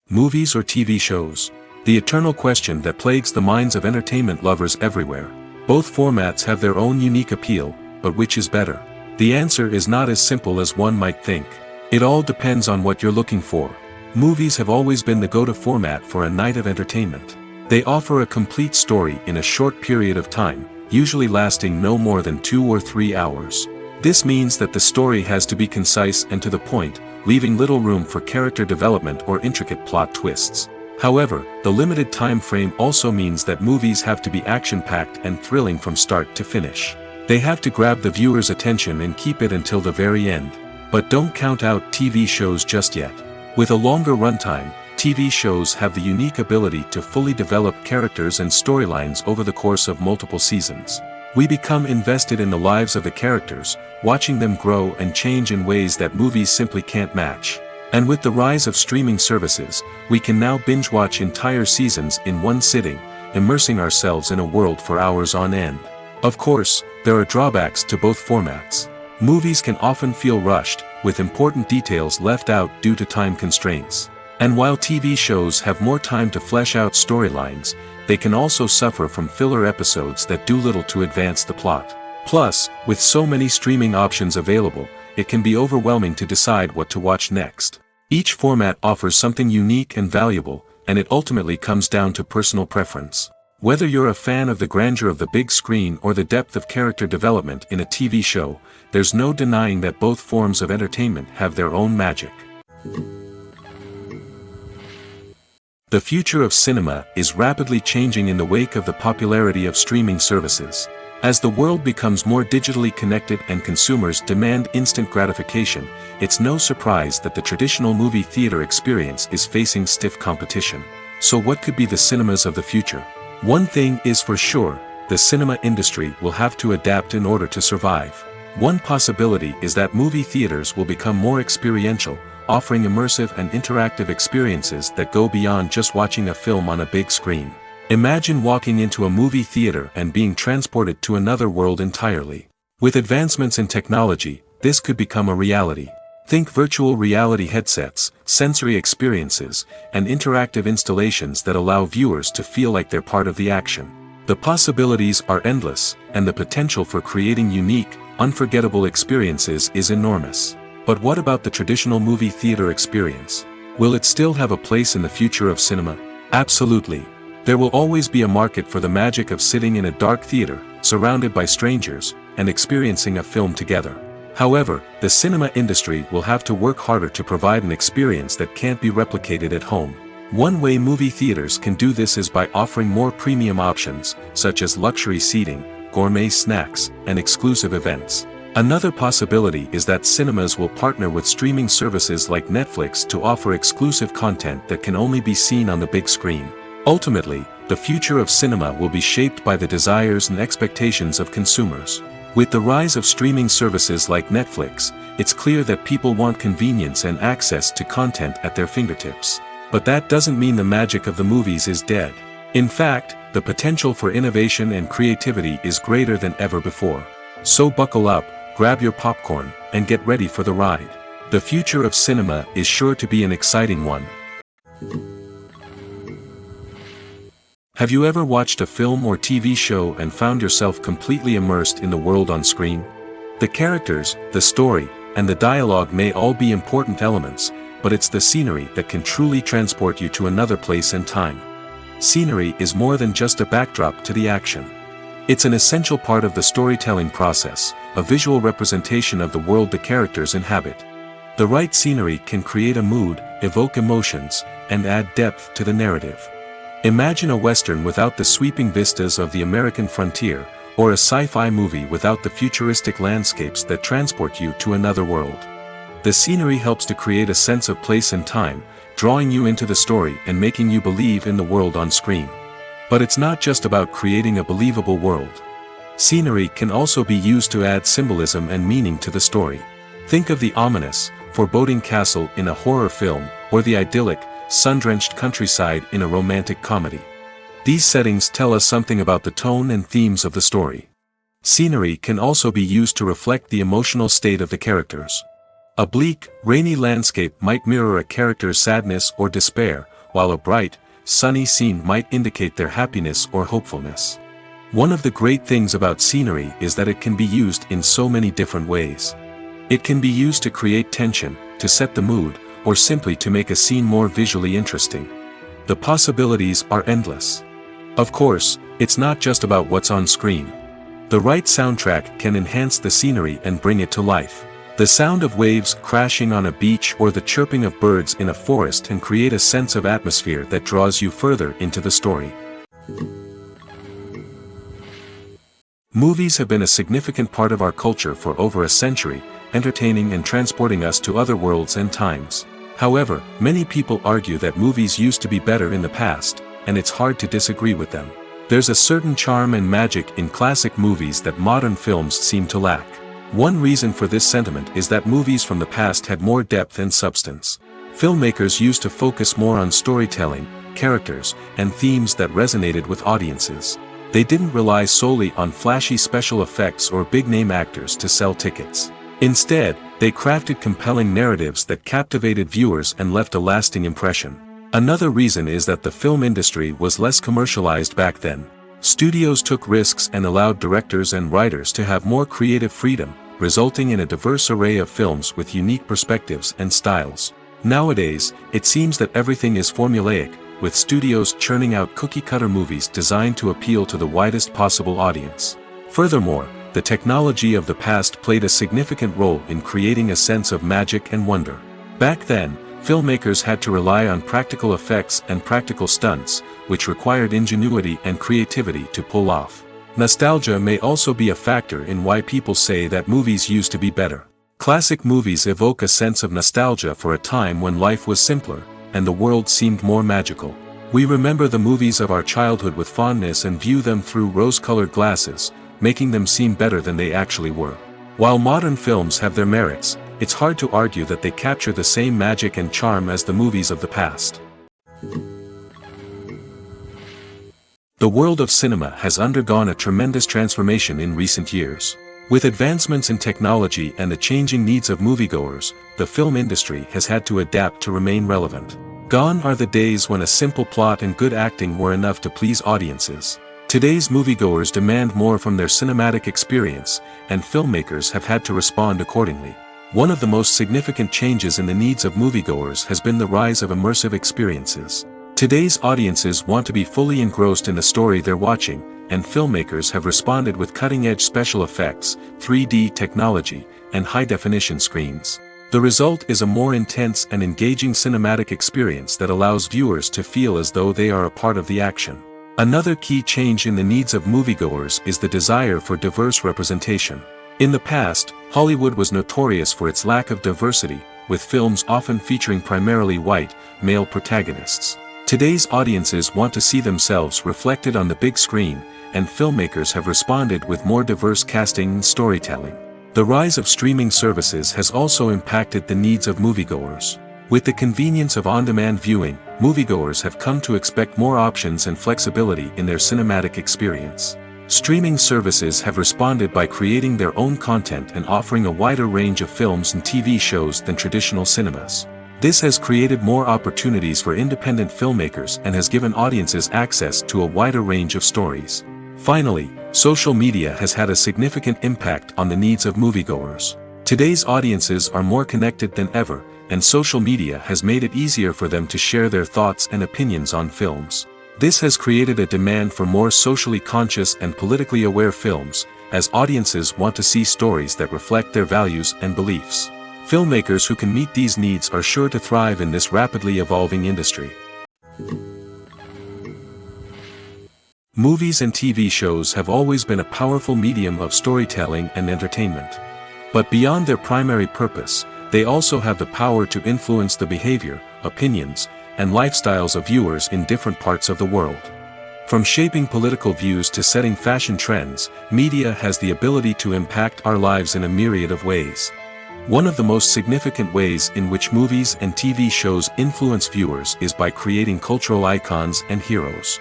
Movies or TV shows? The eternal question that plagues the minds of entertainment lovers everywhere. Both formats have their own unique appeal, but which is better? The answer is not as simple as one might think. It all depends on what you're looking for. Movies have always been the go-to format for a night of entertainment. They offer a complete story in a short period of time, usually lasting no more than 2 or 3 hours. This means that the story has to be concise and to the point, leaving little room for character development or intricate plot twists. However, the limited time frame also means that movies have to be action-packed and thrilling from start to finish. They have to grab the viewer's attention and keep it until the very end. But don't count out TV shows just yet. With a longer runtime, TV shows have the unique ability to fully develop characters and storylines over the course of multiple seasons. We become invested in the lives of the characters, watching them grow and change in ways that movies simply can't match. And with the rise of streaming services, we can now binge-watch entire seasons in one sitting, immersing ourselves in a world for hours on end. Of course, there are drawbacks to both formats. Movies can often feel rushed, with important details left out due to time constraints. And while TV shows have more time to flesh out storylines, they can also suffer from filler episodes that do little to advance the plot. Plus, with so many streaming options available, it can be overwhelming to decide what to watch next. Each format offers something unique and valuable, and it ultimately comes down to personal preference. Whether you're a fan of the grandeur of the big screen or the depth of character development in a TV show, there's no denying that both forms of entertainment have their own magic. The future of cinema is rapidly changing in the wake of the popularity of streaming services. As the world becomes more digitally connected and consumers demand instant gratification, it's no surprise that the traditional movie theater experience is facing stiff competition. So what could be the cinemas of the future? One thing is for sure, the cinema industry will have to adapt in order to survive. One possibility is that movie theaters will become more experiential, offering immersive and interactive experiences that go beyond just watching a film on a big screen. Imagine walking into a movie theater and being transported to another world entirely. With advancements in technology, this could become a reality. Think virtual reality headsets, sensory experiences, and interactive installations that allow viewers to feel like they're part of the action. The possibilities are endless, and the potential for creating unique, unforgettable experiences is enormous. But what about the traditional movie theater experience? Will it still have a place in the future of cinema? Absolutely. There will always be a market for the magic of sitting in a dark theater, surrounded by strangers, and experiencing a film together. However, the cinema industry will have to work harder to provide an experience that can't be replicated at home. One way movie theaters can do this is by offering more premium options, such as luxury seating, gourmet snacks, and exclusive events. Another possibility is that cinemas will partner with streaming services like Netflix to offer exclusive content that can only be seen on the big screen. Ultimately, the future of cinema will be shaped by the desires and expectations of consumers. With the rise of streaming services like Netflix, it's clear that people want convenience and access to content at their fingertips. But that doesn't mean the magic of the movies is dead. In fact, the potential for innovation and creativity is greater than ever before. So buckle up, grab your popcorn, and get ready for the ride. The future of cinema is sure to be an exciting one. Have you ever watched a film or TV show and found yourself completely immersed in the world on screen? The characters, the story, and the dialogue may all be important elements, but it's the scenery that can truly transport you to another place and time. Scenery is more than just a backdrop to the action. It's an essential part of the storytelling process, a visual representation of the world the characters inhabit. The right scenery can create a mood, evoke emotions, and add depth to the narrative. Imagine a Western without the sweeping vistas of the American frontier, or a sci-fi movie without the futuristic landscapes that transport you to another world. The scenery helps to create a sense of place and time, drawing you into the story and making you believe in the world on screen. But it's not just about creating a believable world. Scenery can also be used to add symbolism and meaning to the story. Think of the ominous, foreboding castle in a horror film, or the idyllic, sun-drenched countryside in a romantic comedy. These settings tell us something about the tone and themes of the story. Scenery can also be used to reflect the emotional state of the characters. A bleak, rainy landscape might mirror a character's sadness or despair, while a bright, sunny scene might indicate their happiness or hopefulness. One of the great things about scenery is that it can be used in so many different ways. It can be used to create tension, to set the mood, or simply to make a scene more visually interesting. The possibilities are endless. Of course, it's not just about what's on screen. The right soundtrack can enhance the scenery and bring it to life. The sound of waves crashing on a beach or the chirping of birds in a forest can create a sense of atmosphere that draws you further into the story. Movies have been a significant part of our culture for over a century, entertaining and transporting us to other worlds and times. However, many people argue that movies used to be better in the past, and it's hard to disagree with them. There's a certain charm and magic in classic movies that modern films seem to lack. One reason for this sentiment is that movies from the past had more depth and substance. Filmmakers used to focus more on storytelling, characters, and themes that resonated with audiences. They didn't rely solely on flashy special effects or big-name actors to sell tickets. Instead, they crafted compelling narratives that captivated viewers and left a lasting impression. Another reason is that the film industry was less commercialized back then. Studios took risks and allowed directors and writers to have more creative freedom, resulting in a diverse array of films with unique perspectives and styles. Nowadays, it seems that everything is formulaic, with studios churning out cookie-cutter movies designed to appeal to the widest possible audience. Furthermore, the technology of the past played a significant role in creating a sense of magic and wonder. Back then, filmmakers had to rely on practical effects and practical stunts, which required ingenuity and creativity to pull off. Nostalgia may also be a factor in why people say that movies used to be better. Classic movies evoke a sense of nostalgia for a time when life was simpler, and the world seemed more magical. We remember the movies of our childhood with fondness and view them through rose-colored glasses, making them seem better than they actually were. While modern films have their merits, it's hard to argue that they capture the same magic and charm as the movies of the past. The world of cinema has undergone a tremendous transformation in recent years. With advancements in technology and the changing needs of moviegoers, the film industry has had to adapt to remain relevant. Gone are the days when a simple plot and good acting were enough to please audiences. Today's moviegoers demand more from their cinematic experience, and filmmakers have had to respond accordingly. One of the most significant changes in the needs of moviegoers has been the rise of immersive experiences. Today's audiences want to be fully engrossed in the story they're watching, and filmmakers have responded with cutting-edge special effects, 3D technology, and high-definition screens. The result is a more intense and engaging cinematic experience that allows viewers to feel as though they are a part of the action. Another key change in the needs of moviegoers is the desire for diverse representation. In the past, Hollywood was notorious for its lack of diversity, with films often featuring primarily white, male protagonists. Today's audiences want to see themselves reflected on the big screen, and filmmakers have responded with more diverse casting and storytelling. The rise of streaming services has also impacted the needs of moviegoers. With the convenience of on-demand viewing, moviegoers have come to expect more options and flexibility in their cinematic experience. Streaming services have responded by creating their own content and offering a wider range of films and TV shows than traditional cinemas. This has created more opportunities for independent filmmakers and has given audiences access to a wider range of stories. Finally, social media has had a significant impact on the needs of moviegoers. Today's audiences are more connected than ever, and social media has made it easier for them to share their thoughts and opinions on films. This has created a demand for more socially conscious and politically aware films, as audiences want to see stories that reflect their values and beliefs. Filmmakers who can meet these needs are sure to thrive in this rapidly evolving industry. Movies and TV shows have always been a powerful medium of storytelling and entertainment. But beyond their primary purpose, they also have the power to influence the behavior, opinions, and lifestyles of viewers in different parts of the world. From shaping political views to setting fashion trends, media has the ability to impact our lives in a myriad of ways. One of the most significant ways in which movies and TV shows influence viewers is by creating cultural icons and heroes.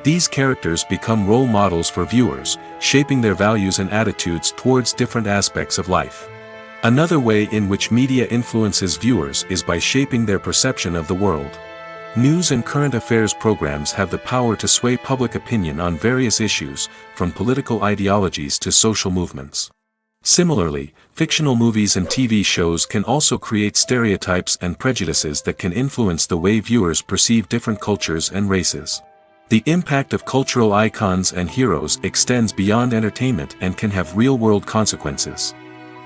These characters become role models for viewers, shaping their values and attitudes towards different aspects of life. Another way in which media influences viewers is by shaping their perception of the world. News and current affairs programs have the power to sway public opinion on various issues, from political ideologies to social movements. Similarly, fictional movies and TV shows can also create stereotypes and prejudices that can influence the way viewers perceive different cultures and races. The impact of cultural icons and heroes extends beyond entertainment and can have real-world consequences.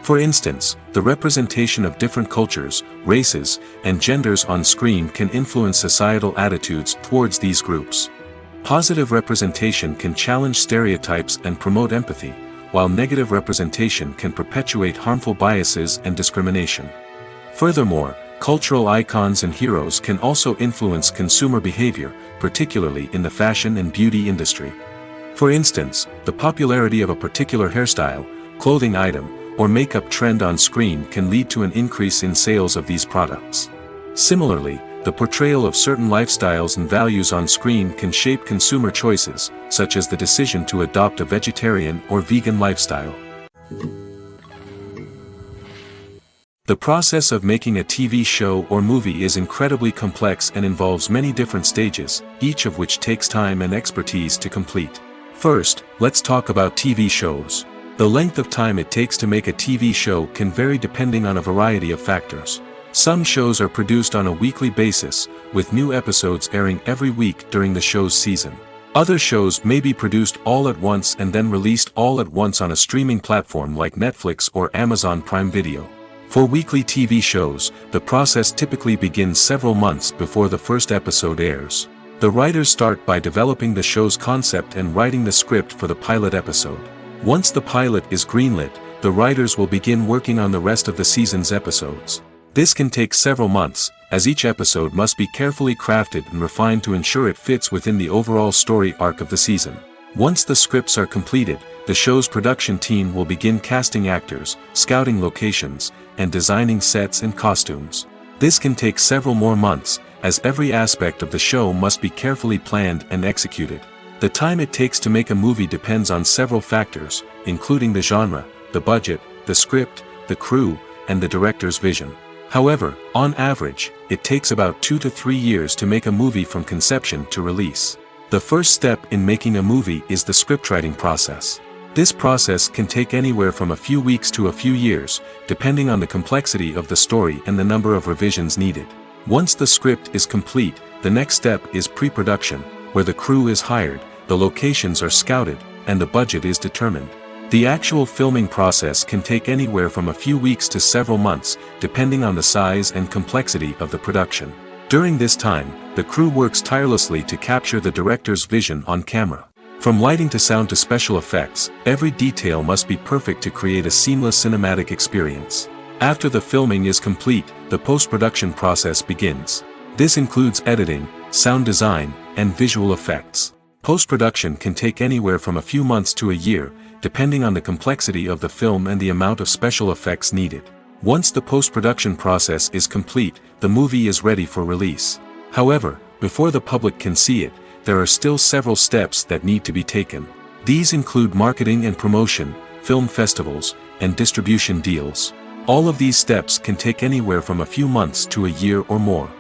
For instance, the representation of different cultures, races, and genders on screen can influence societal attitudes towards these groups. Positive representation can challenge stereotypes and promote empathy, while negative representation can perpetuate harmful biases and discrimination. Furthermore, cultural icons and heroes can also influence consumer behavior, particularly in the fashion and beauty industry. For instance, the popularity of a particular hairstyle, clothing item, or makeup trend on screen can lead to an increase in sales of these products. Similarly, the portrayal of certain lifestyles and values on screen can shape consumer choices, such as the decision to adopt a vegetarian or vegan lifestyle. The process of making a TV show or movie is incredibly complex and involves many different stages, each of which takes time and expertise to complete. First, let's talk about TV shows. The length of time it takes to make a TV show can vary depending on a variety of factors. Some shows are produced on a weekly basis, with new episodes airing every week during the show's season. Other shows may be produced all at once and then released all at once on a streaming platform like Netflix or Amazon Prime Video. For weekly TV shows, the process typically begins several months before the first episode airs. The writers start by developing the show's concept and writing the script for the pilot episode. Once the pilot is greenlit, the writers will begin working on the rest of the season's episodes. This can take several months, as each episode must be carefully crafted and refined to ensure it fits within the overall story arc of the season. Once the scripts are completed, the show's production team will begin casting actors, scouting locations, and designing sets and costumes. This can take several more months, as every aspect of the show must be carefully planned and executed. The time it takes to make a movie depends on several factors, including the genre, the budget, the script, the crew, and the director's vision. However, on average, it takes about 2 to 3 years to make a movie from conception to release. The first step in making a movie is the scriptwriting process. This process can take anywhere from a few weeks to a few years, depending on the complexity of the story and the number of revisions needed. Once the script is complete, the next step is pre-production, where the crew is hired, the locations are scouted, and the budget is determined. The actual filming process can take anywhere from a few weeks to several months, depending on the size and complexity of the production. During this time, the crew works tirelessly to capture the director's vision on camera. From lighting to sound to special effects, every detail must be perfect to create a seamless cinematic experience. After the filming is complete, the post-production process begins. This includes editing, sound design, and visual effects. Post-production can take anywhere from a few months to a year, depending on the complexity of the film and the amount of special effects needed. Once the post-production process is complete, the movie is ready for release. However, before the public can see it, there are still several steps that need to be taken. These include marketing and promotion, film festivals, and distribution deals. All of these steps can take anywhere from a few months to a year or more.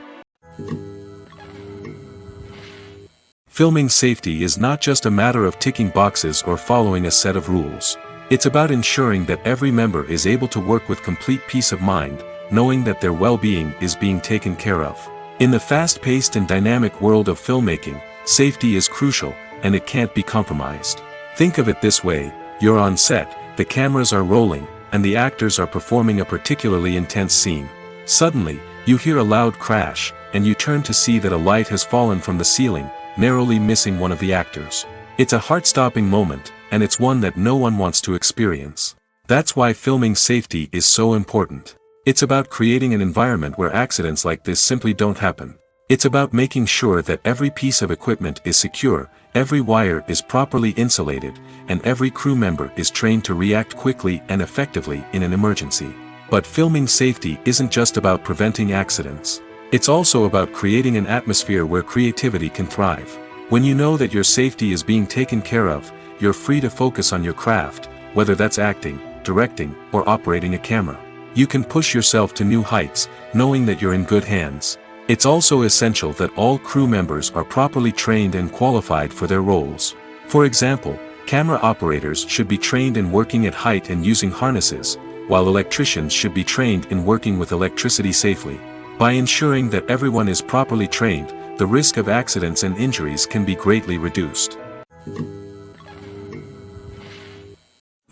Filming safety is not just a matter of ticking boxes or following a set of rules. It's about ensuring that every member is able to work with complete peace of mind, knowing that their well-being is being taken care of. In the fast-paced and dynamic world of filmmaking, safety is crucial, and it can't be compromised. Think of it this way: you're on set, the cameras are rolling, and the actors are performing a particularly intense scene. Suddenly, you hear a loud crash, and you turn to see that a light has fallen from the ceiling, narrowly missing one of the actors. It's a heart-stopping moment, and it's one that no one wants to experience. That's why filming safety is so important. It's about creating an environment where accidents like this simply don't happen. It's about making sure that every piece of equipment is secure, every wire is properly insulated, and every crew member is trained to react quickly and effectively in an emergency. But filming safety isn't just about preventing accidents. It's also about creating an atmosphere where creativity can thrive. When you know that your safety is being taken care of, you're free to focus on your craft, whether that's acting, directing, or operating a camera. You can push yourself to new heights, knowing that you're in good hands. It's also essential that all crew members are properly trained and qualified for their roles. For example, camera operators should be trained in working at height and using harnesses, while electricians should be trained in working with electricity safely. By ensuring that everyone is properly trained, the risk of accidents and injuries can be greatly reduced.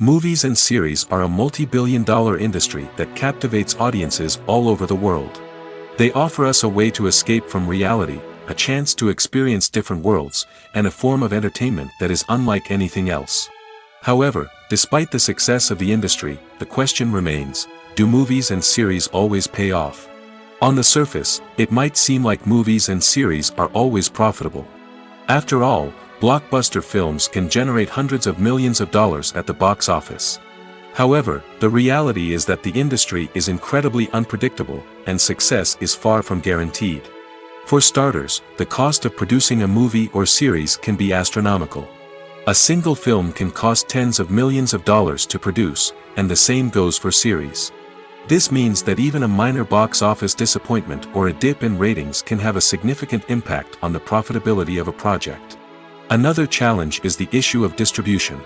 Movies and series are a multi-billion-dollar industry that captivates audiences all over the world. They offer us a way to escape from reality, a chance to experience different worlds, and a form of entertainment that is unlike anything else. However, despite the success of the industry, the question remains: do movies and series always pay off? On the surface, it might seem like movies and series are always profitable. After all, blockbuster films can generate hundreds of millions of dollars at the box office. However, the reality is that the industry is incredibly unpredictable, and success is far from guaranteed. For starters, the cost of producing a movie or series can be astronomical. A single film can cost tens of millions of dollars to produce, and the same goes for series. This means that even a minor box office disappointment or a dip in ratings can have a significant impact on the profitability of a project. Another challenge is the issue of distribution.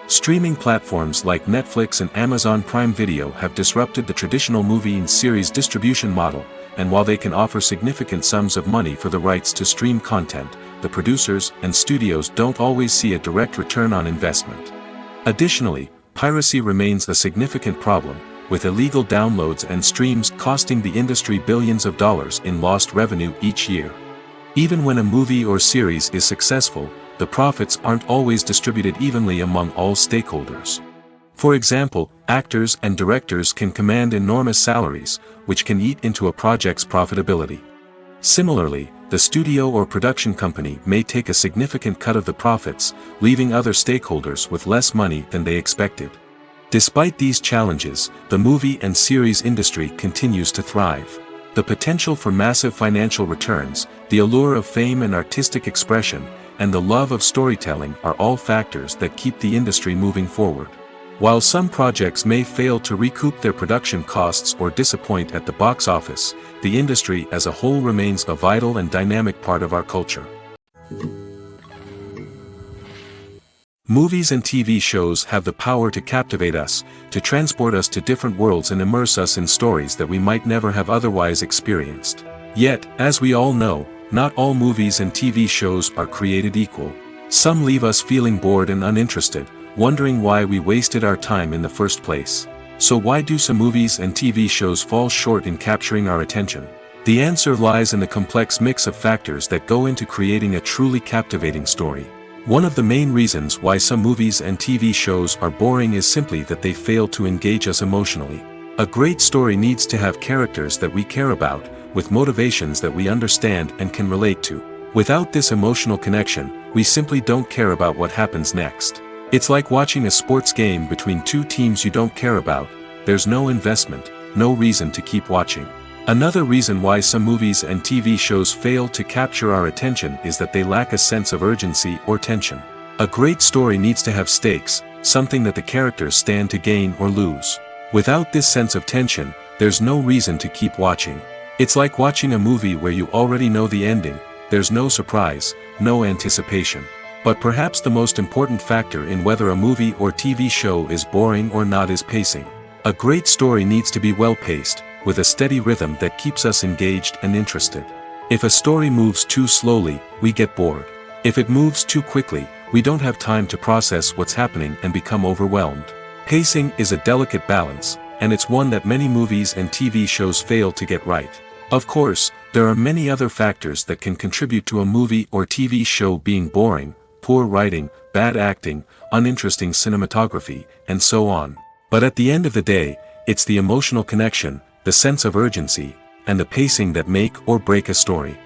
Streaming platforms like Netflix and Amazon Prime Video have disrupted the traditional movie and series distribution model, and while they can offer significant sums of money for the rights to stream content, the producers and studios don't always see a direct return on investment. Additionally, piracy remains a significant problem, with illegal downloads and streams costing the industry billions of dollars in lost revenue each year. Even when a movie or series is successful, the profits aren't always distributed evenly among all stakeholders. For example, actors and directors can command enormous salaries, which can eat into a project's profitability. Similarly, the studio or production company may take a significant cut of the profits, leaving other stakeholders with less money than they expected. Despite these challenges, the movie and series industry continues to thrive. The potential for massive financial returns, the allure of fame and artistic expression, and the love of storytelling are all factors that keep the industry moving forward. While some projects may fail to recoup their production costs or disappoint at the box office, the industry as a whole remains a vital and dynamic part of our culture. Movies and TV shows have the power to captivate us, to transport us to different worlds and immerse us in stories that we might never have otherwise experienced. Yet, as we all know, not all movies and TV shows are created equal. Some leave us feeling bored and uninterested, wondering why we wasted our time in the first place. So why do some movies and TV shows fall short in capturing our attention? The answer lies in the complex mix of factors that go into creating a truly captivating story. One of the main reasons why some movies and TV shows are boring is simply that they fail to engage us emotionally. A great story needs to have characters that we care about, with motivations that we understand and can relate to. Without this emotional connection, we simply don't care about what happens next. It's like watching a sports game between two teams you don't care about. There's no investment, no reason to keep watching. Another reason why some movies and TV shows fail to capture our attention is that they lack a sense of urgency or tension. A great story needs to have stakes, something that the characters stand to gain or lose. Without this sense of tension, there's no reason to keep watching. It's like watching a movie where you already know the ending. There's no surprise, no anticipation. But perhaps the most important factor in whether a movie or TV show is boring or not is pacing. A great story needs to be well-paced, with a steady rhythm that keeps us engaged and interested. If a story moves too slowly, we get bored. If it moves too quickly, we don't have time to process what's happening and become overwhelmed. Pacing is a delicate balance, and it's one that many movies and TV shows fail to get right. Of course, there are many other factors that can contribute to a movie or TV show being boring: poor writing, bad acting, uninteresting cinematography, and so on. But at the end of the day, it's the emotional connection, the sense of urgency, and the pacing that make or break a story.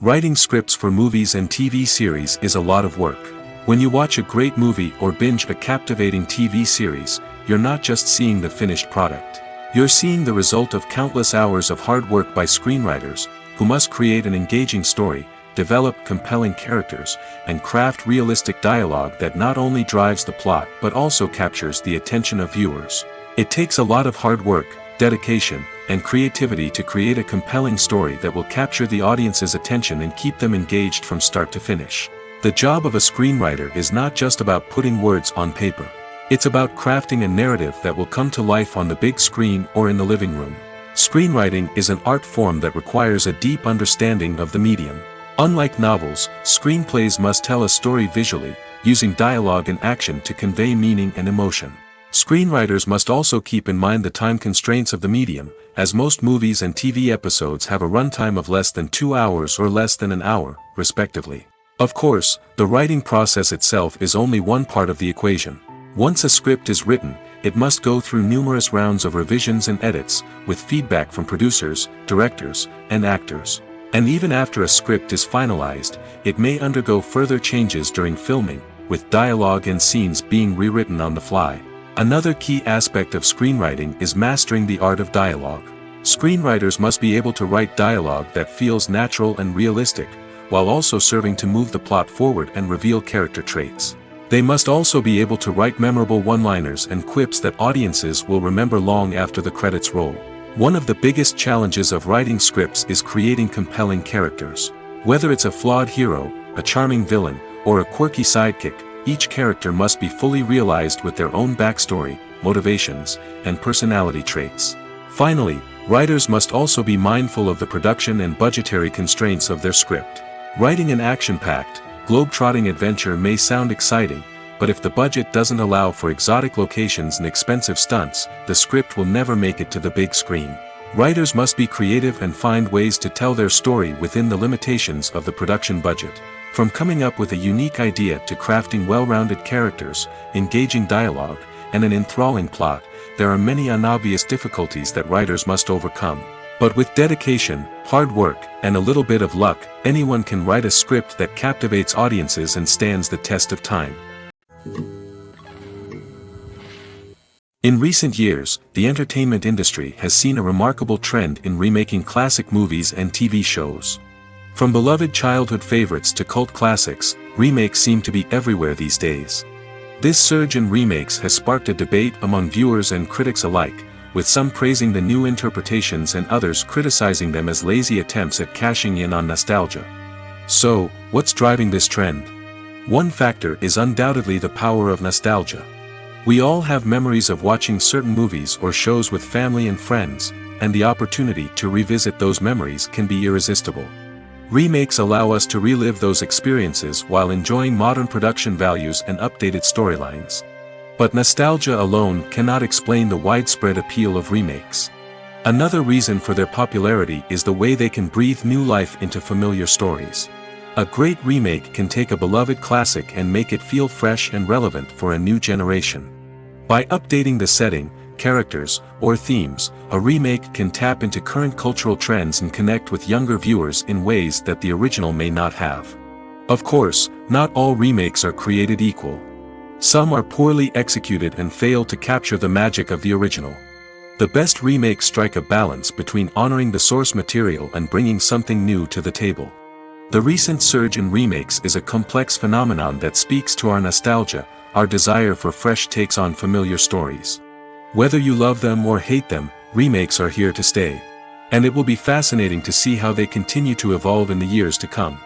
Writing scripts for movies and TV series is a lot of work. When you watch a great movie or binge a captivating TV series, you're not just seeing the finished product. You're seeing the result of countless hours of hard work by screenwriters, who must create an engaging story, develop compelling characters, and craft realistic dialogue that not only drives the plot but also captures the attention of viewers. It takes a lot of hard work, dedication, and creativity to create a compelling story that will capture the audience's attention and keep them engaged from start to finish. The job of a screenwriter is not just about putting words on paper. It's about crafting a narrative that will come to life on the big screen or in the living room. Screenwriting is an art form that requires a deep understanding of the medium. Unlike novels, screenplays must tell a story visually, using dialogue and action to convey meaning and emotion. Screenwriters must also keep in mind the time constraints of the medium, as most movies and TV episodes have a runtime of less than 2 hours or less than an hour, respectively. Of course, the writing process itself is only one part of the equation. Once a script is written, it must go through numerous rounds of revisions and edits, with feedback from producers, directors, and actors. And even after a script is finalized, it may undergo further changes during filming, with dialogue and scenes being rewritten on the fly. Another key aspect of screenwriting is mastering the art of dialogue. Screenwriters must be able to write dialogue that feels natural and realistic, while also serving to move the plot forward and reveal character traits. They must also be able to write memorable one-liners and quips that audiences will remember long after the credits roll. One of the biggest challenges of writing scripts is creating compelling characters. Whether it's a flawed hero, a charming villain, or a quirky sidekick, each character must be fully realized with their own backstory, motivations, and personality traits. Finally, writers must also be mindful of the production and budgetary constraints of their script. Writing an action-packed, globe-trotting adventure may sound exciting, but if the budget doesn't allow for exotic locations and expensive stunts, the script will never make it to the big screen. Writers must be creative and find ways to tell their story within the limitations of the production budget. From coming up with a unique idea to crafting well-rounded characters, engaging dialogue, and an enthralling plot, there are many unobvious difficulties that writers must overcome. But with dedication, hard work, and a little bit of luck, anyone can write a script that captivates audiences and stands the test of time. In recent years, the entertainment industry has seen a remarkable trend in remaking classic movies and TV shows. From beloved childhood favorites to cult classics, remakes seem to be everywhere these days. This surge in remakes has sparked a debate among viewers and critics alike, with some praising the new interpretations and others criticizing them as lazy attempts at cashing in on nostalgia. So, what's driving this trend? One factor is undoubtedly the power of nostalgia. We all have memories of watching certain movies or shows with family and friends, and the opportunity to revisit those memories can be irresistible. Remakes allow us to relive those experiences while enjoying modern production values and updated storylines. But nostalgia alone cannot explain the widespread appeal of remakes. Another reason for their popularity is the way they can breathe new life into familiar stories. A great remake can take a beloved classic and make it feel fresh and relevant for a new generation. By updating the setting, characters, or themes, a remake can tap into current cultural trends and connect with younger viewers in ways that the original may not have. Of course, not all remakes are created equal. Some are poorly executed and fail to capture the magic of the original. The best remakes strike a balance between honoring the source material and bringing something new to the table. The recent surge in remakes is a complex phenomenon that speaks to our nostalgia, our desire for fresh takes on familiar stories. Whether you love them or hate them, remakes are here to stay. And it will be fascinating to see how they continue to evolve in the years to come.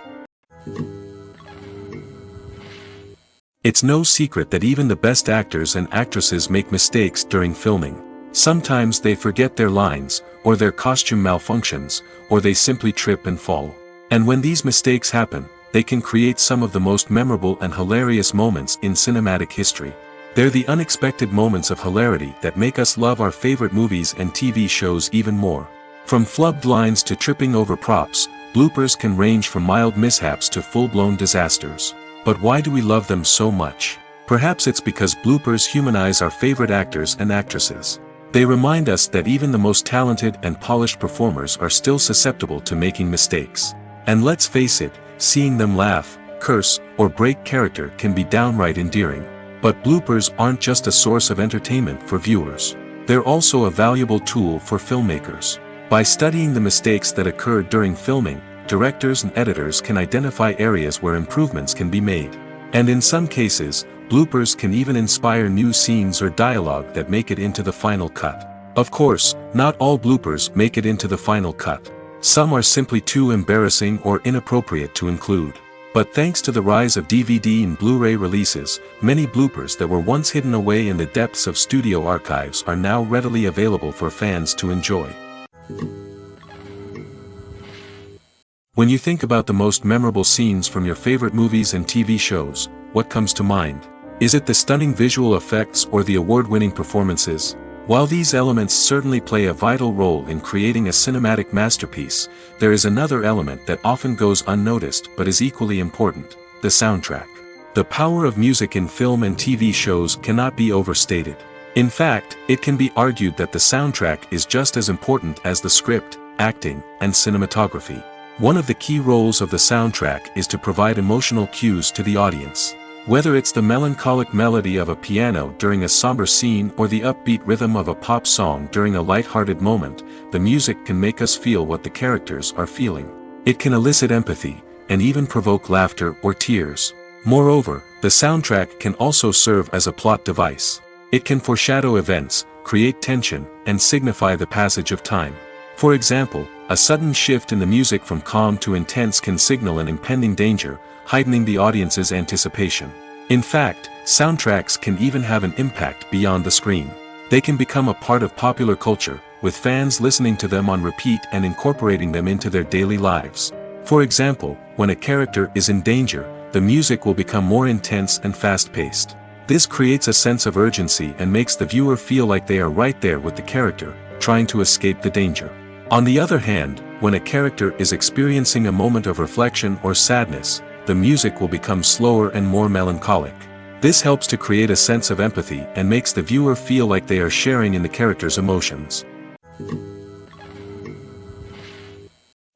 It's no secret that even the best actors and actresses make mistakes during filming. Sometimes they forget their lines, or their costume malfunctions, or they simply trip and fall. And when these mistakes happen, they can create some of the most memorable and hilarious moments in cinematic history. They're the unexpected moments of hilarity that make us love our favorite movies and TV shows even more. From flubbed lines to tripping over props, bloopers can range from mild mishaps to full-blown disasters. But why do we love them so much? Perhaps it's because bloopers humanize our favorite actors and actresses. They remind us that even the most talented and polished performers are still susceptible to making mistakes. And let's face it, seeing them laugh, curse, or break character can be downright endearing. But bloopers aren't just a source of entertainment for viewers. They're also a valuable tool for filmmakers. By studying the mistakes that occurred during filming, directors and editors can identify areas where improvements can be made. And in some cases, bloopers can even inspire new scenes or dialogue that make it into the final cut. Of course, not all bloopers make it into the final cut. Some are simply too embarrassing or inappropriate to include. But thanks to the rise of DVD and Blu-ray releases, many bloopers that were once hidden away in the depths of studio archives are now readily available for fans to enjoy. When you think about the most memorable scenes from your favorite movies and TV shows, what comes to mind? Is it the stunning visual effects or the award-winning performances? While these elements certainly play a vital role in creating a cinematic masterpiece, there is another element that often goes unnoticed but is equally important: the soundtrack. The power of music in film and TV shows cannot be overstated. In fact, it can be argued that the soundtrack is just as important as the script, acting, and cinematography. One of the key roles of the soundtrack is to provide emotional cues to the audience. Whether it's the melancholic melody of a piano during a somber scene or the upbeat rhythm of a pop song during a light-hearted moment, the music can make us feel what the characters are feeling. It can elicit empathy, and even provoke laughter or tears. Moreover, the soundtrack can also serve as a plot device. It can foreshadow events, create tension, and signify the passage of time. For example, a sudden shift in the music from calm to intense can signal an impending danger, heightening the audience's anticipation. In fact, soundtracks can even have an impact beyond the screen. They can become a part of popular culture, with fans listening to them on repeat and incorporating them into their daily lives. For example, when a character is in danger, the music will become more intense and fast-paced. This creates a sense of urgency and makes the viewer feel like they are right there with the character, trying to escape the danger. On the other hand, when a character is experiencing a moment of reflection or sadness, the music will become slower and more melancholic. This helps to create a sense of empathy and makes the viewer feel like they are sharing in the character's emotions.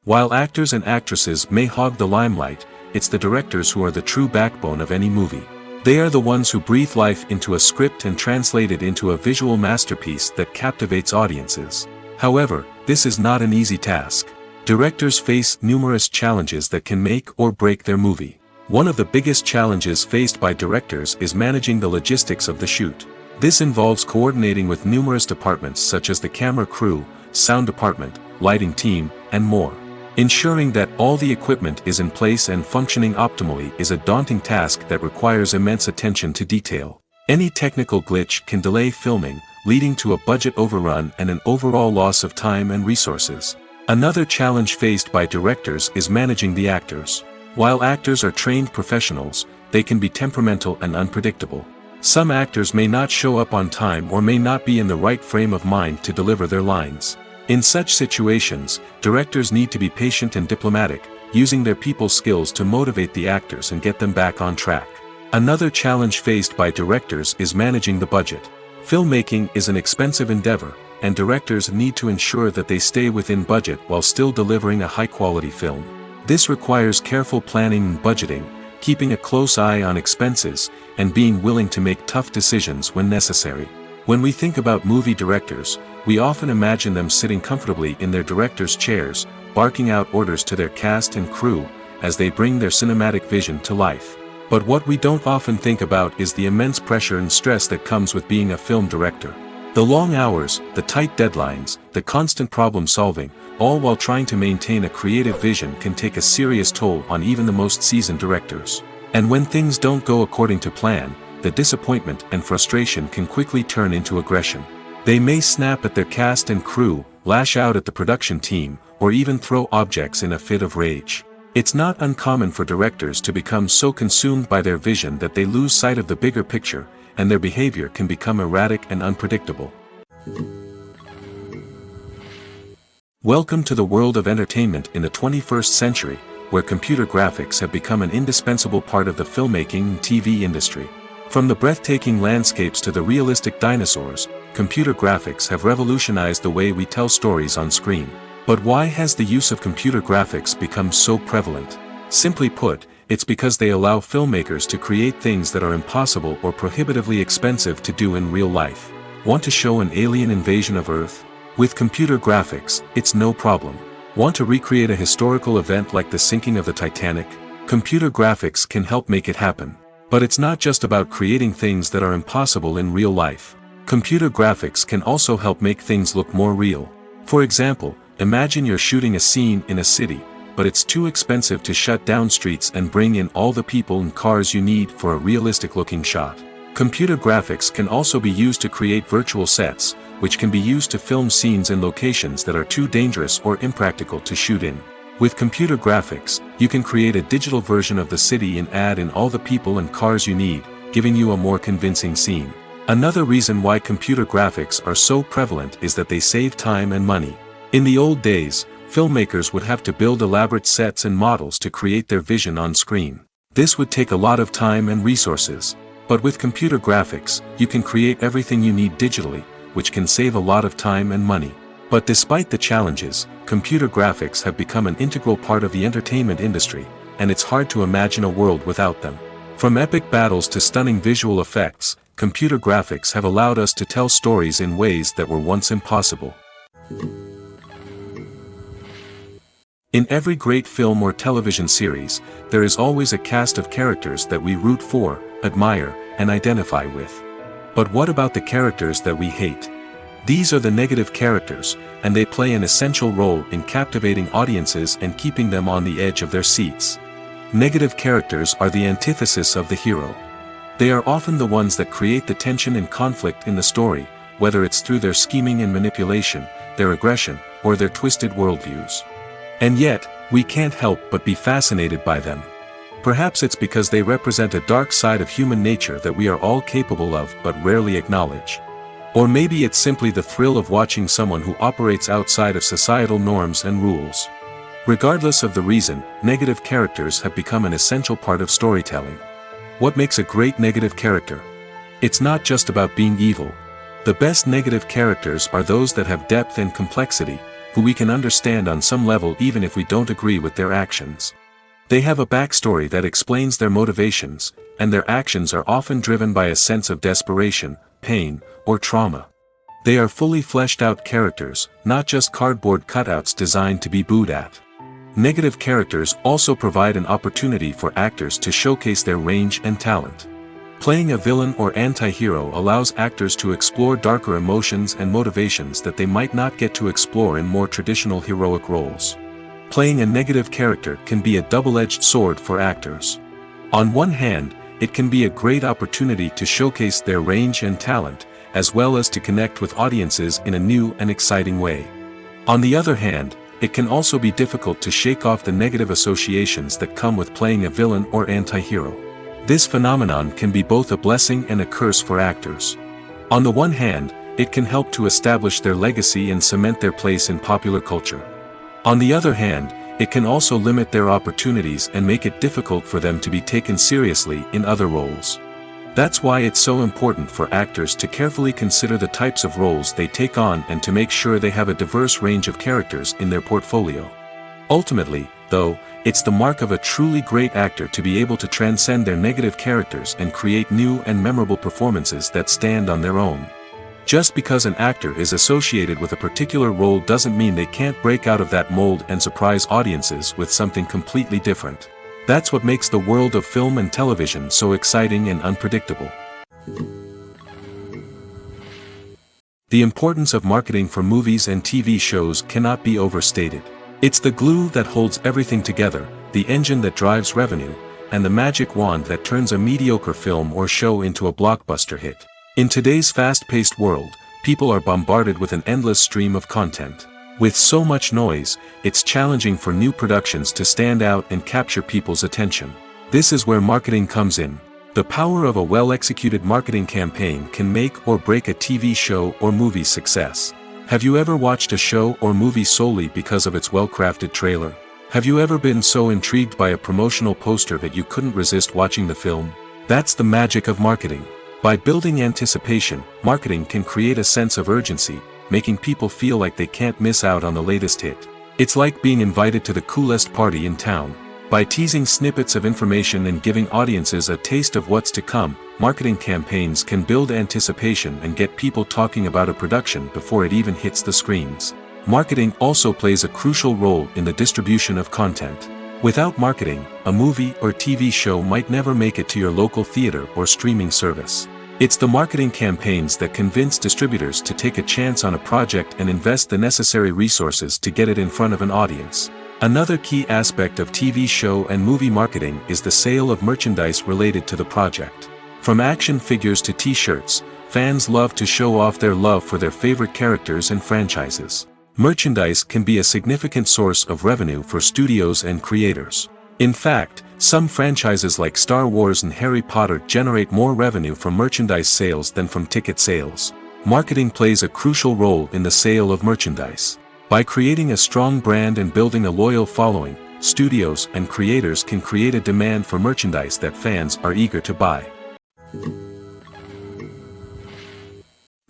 While actors and actresses may hog the limelight, it's the directors who are the true backbone of any movie. They are the ones who breathe life into a script and translate it into a visual masterpiece that captivates audiences. However, this is not an easy task. Directors face numerous challenges that can make or break their movie. One of the biggest challenges faced by directors is managing the logistics of the shoot. This involves coordinating with numerous departments such as the camera crew, sound department, lighting team, and more. Ensuring that all the equipment is in place and functioning optimally is a daunting task that requires immense attention to detail. Any technical glitch can delay filming, leading to a budget overrun and an overall loss of time and resources. Another challenge faced by directors is managing the actors. While actors are trained professionals, they can be temperamental and unpredictable. Some actors may not show up on time or may not be in the right frame of mind to deliver their lines. In such situations, directors need to be patient and diplomatic, using their people skills to motivate the actors and get them back on track. Another challenge faced by directors is managing the budget. Filmmaking is an expensive endeavor, and directors need to ensure that they stay within budget while still delivering a high-quality film. This requires careful planning and budgeting, keeping a close eye on expenses, and being willing to make tough decisions when necessary. When we think about movie directors, we often imagine them sitting comfortably in their director's chairs, barking out orders to their cast and crew, as they bring their cinematic vision to life. But what we don't often think about is the immense pressure and stress that comes with being a film director. The long hours, the tight deadlines, the constant problem-solving, all while trying to maintain a creative vision can take a serious toll on even the most seasoned directors. And when things don't go according to plan, the disappointment and frustration can quickly turn into aggression. They may snap at their cast and crew, lash out at the production team, or even throw objects in a fit of rage. It's not uncommon for directors to become so consumed by their vision that they lose sight of the bigger picture, and their behavior can become erratic and unpredictable. Welcome to the world of entertainment in the 21st century, where computer graphics have become an indispensable part of the filmmaking and TV industry. From the breathtaking landscapes to the realistic dinosaurs, computer graphics have revolutionized the way we tell stories on screen. But why has the use of computer graphics become so prevalent? Simply put, it's because they allow filmmakers to create things that are impossible or prohibitively expensive to do in real life. Want to show an alien invasion of Earth? With computer graphics, it's no problem. Want to recreate a historical event like the sinking of the Titanic? Computer graphics can help make it happen. But it's not just about creating things that are impossible in real life. Computer graphics can also help make things look more real. For example, imagine you're shooting a scene in a city, but it's too expensive to shut down streets and bring in all the people and cars you need for a realistic-looking shot. Computer graphics can also be used to create virtual sets, which can be used to film scenes in locations that are too dangerous or impractical to shoot in. With computer graphics, you can create a digital version of the city and add in all the people and cars you need, giving you a more convincing scene. Another reason why computer graphics are so prevalent is that they save time and money. In the old days, filmmakers would have to build elaborate sets and models to create their vision on screen. This would take a lot of time and resources. But with computer graphics, you can create everything you need digitally, which can save a lot of time and money. But despite the challenges, computer graphics have become an integral part of the entertainment industry, and it's hard to imagine a world without them. From epic battles to stunning visual effects, computer graphics have allowed us to tell stories in ways that were once impossible. In every great film or television series, there is always a cast of characters that we root for, admire, and identify with. But what about the characters that we hate? These are the negative characters, and they play an essential role in captivating audiences and keeping them on the edge of their seats. Negative characters are the antithesis of the hero. They are often the ones that create the tension and conflict in the story, whether it's through their scheming and manipulation, their aggression, or their twisted worldviews. And yet, we can't help but be fascinated by them. Perhaps it's because they represent a dark side of human nature that we are all capable of but rarely acknowledge. Or maybe it's simply the thrill of watching someone who operates outside of societal norms and rules. Regardless of the reason, negative characters have become an essential part of storytelling. What makes a great negative character? It's not just about being evil. The best negative characters are those that have depth and complexity, who we can understand on some level even if we don't agree with their actions. They have a backstory that explains their motivations, and their actions are often driven by a sense of desperation, pain, or trauma. They are fully fleshed out characters, not just cardboard cutouts designed to be booed at. Negative characters also provide an opportunity for actors to showcase their range and talent. Playing a villain or anti-hero allows actors to explore darker emotions and motivations that they might not get to explore in more traditional heroic roles. Playing a negative character can be a double-edged sword for actors. On one hand, it can be a great opportunity to showcase their range and talent, as well as to connect with audiences in a new and exciting way. On the other hand, it can also be difficult to shake off the negative associations that come with playing a villain or anti-hero. This phenomenon can be both a blessing and a curse for actors. On the one hand, it can help to establish their legacy and cement their place in popular culture. On the other hand, it can also limit their opportunities and make it difficult for them to be taken seriously in other roles. That's why it's so important for actors to carefully consider the types of roles they take on and to make sure they have a diverse range of characters in their portfolio. Ultimately, though, it's the mark of a truly great actor to be able to transcend their negative characters and create new and memorable performances that stand on their own. Just because an actor is associated with a particular role doesn't mean they can't break out of that mold and surprise audiences with something completely different. That's what makes the world of film and television so exciting and unpredictable. The importance of marketing for movies and TV shows cannot be overstated. It's the glue that holds everything together, the engine that drives revenue, and the magic wand that turns a mediocre film or show into a blockbuster hit. In today's fast-paced world, people are bombarded with an endless stream of content. With so much noise, it's challenging for new productions to stand out and capture people's attention. This is where marketing comes in. The power of a well-executed marketing campaign can make or break a TV show or movie's success. Have you ever watched a show or movie solely because of its well-crafted trailer? Have you ever been so intrigued by a promotional poster that you couldn't resist watching the film? That's the magic of marketing. By building anticipation, marketing can create a sense of urgency, making people feel like they can't miss out on the latest hit. It's like being invited to the coolest party in town. By teasing snippets of information and giving audiences a taste of what's to come, marketing campaigns can build anticipation and get people talking about a production before it even hits the screens. Marketing also plays a crucial role in the distribution of content. Without marketing, a movie or TV show might never make it to your local theater or streaming service. It's the marketing campaigns that convince distributors to take a chance on a project and invest the necessary resources to get it in front of an audience. Another key aspect of TV show and movie marketing is the sale of merchandise related to the project. From action figures to t-shirts, fans love to show off their love for their favorite characters and franchises. Merchandise can be a significant source of revenue for studios and creators. In fact, some franchises like Star Wars and Harry Potter generate more revenue from merchandise sales than from ticket sales. Marketing plays a crucial role in the sale of merchandise. By creating a strong brand and building a loyal following, studios and creators can create a demand for merchandise that fans are eager to buy.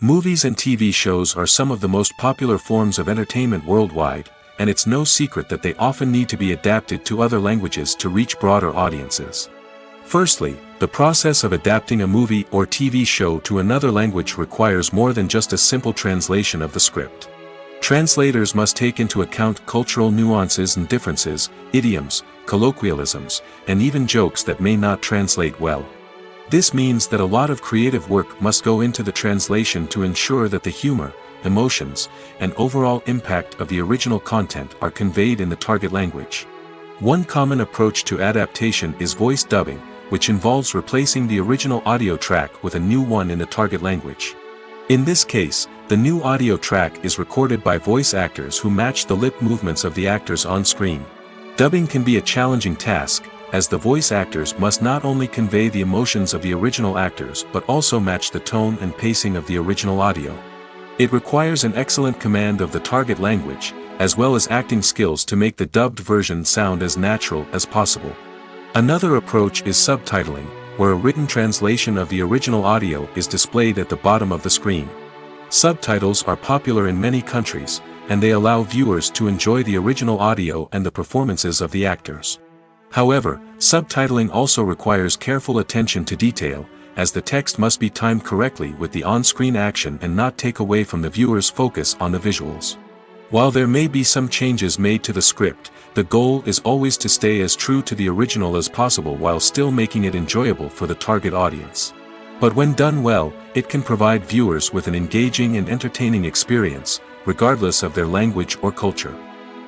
Movies and TV shows are some of the most popular forms of entertainment worldwide, and it's no secret that they often need to be adapted to other languages to reach broader audiences. Firstly, the process of adapting a movie or TV show to another language requires more than just a simple translation of the script. Translators must take into account cultural nuances and differences, idioms, colloquialisms, and even jokes that may not translate well. This means that a lot of creative work must go into the translation to ensure that the humor, emotions, and overall impact of the original content are conveyed in the target language. One common approach to adaptation is voice dubbing, which involves replacing the original audio track with a new one in the target language. In this case, the new audio track is recorded by voice actors who match the lip movements of the actors on screen. Dubbing can be a challenging task, as the voice actors must not only convey the emotions of the original actors but also match the tone and pacing of the original audio. It requires an excellent command of the target language, as well as acting skills to make the dubbed version sound as natural as possible. Another approach is subtitling, where a written translation of the original audio is displayed at the bottom of the screen. Subtitles are popular in many countries, and they allow viewers to enjoy the original audio and the performances of the actors. However, subtitling also requires careful attention to detail, as the text must be timed correctly with the on-screen action and not take away from the viewer's focus on the visuals. While there may be some changes made to the script, the goal is always to stay as true to the original as possible while still making it enjoyable for the target audience. But when done well, it can provide viewers with an engaging and entertaining experience, regardless of their language or culture.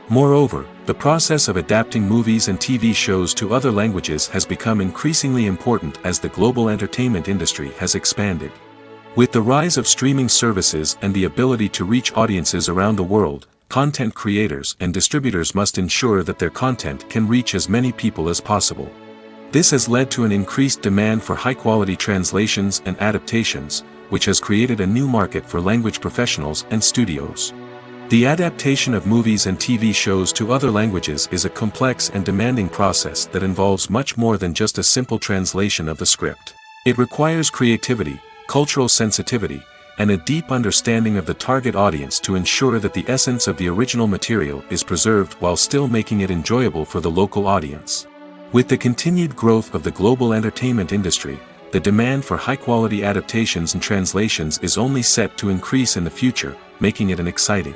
Moreover, the process of adapting movies and TV shows to other languages has become increasingly important as the global entertainment industry has expanded. With the rise of streaming services and the ability to reach audiences around the world, content creators and distributors must ensure that their content can reach as many people as possible. This has led to an increased demand for high-quality translations and adaptations, which has created a new market for language professionals and studios. The adaptation of movies and TV shows to other languages is a complex and demanding process that involves much more than just a simple translation of the script. It requires creativity, cultural sensitivity, and a deep understanding of the target audience to ensure that the essence of the original material is preserved while still making it enjoyable for the local audience. With the continued growth of the global entertainment industry, the demand for high-quality adaptations and translations is only set to increase in the future, making it an exciting.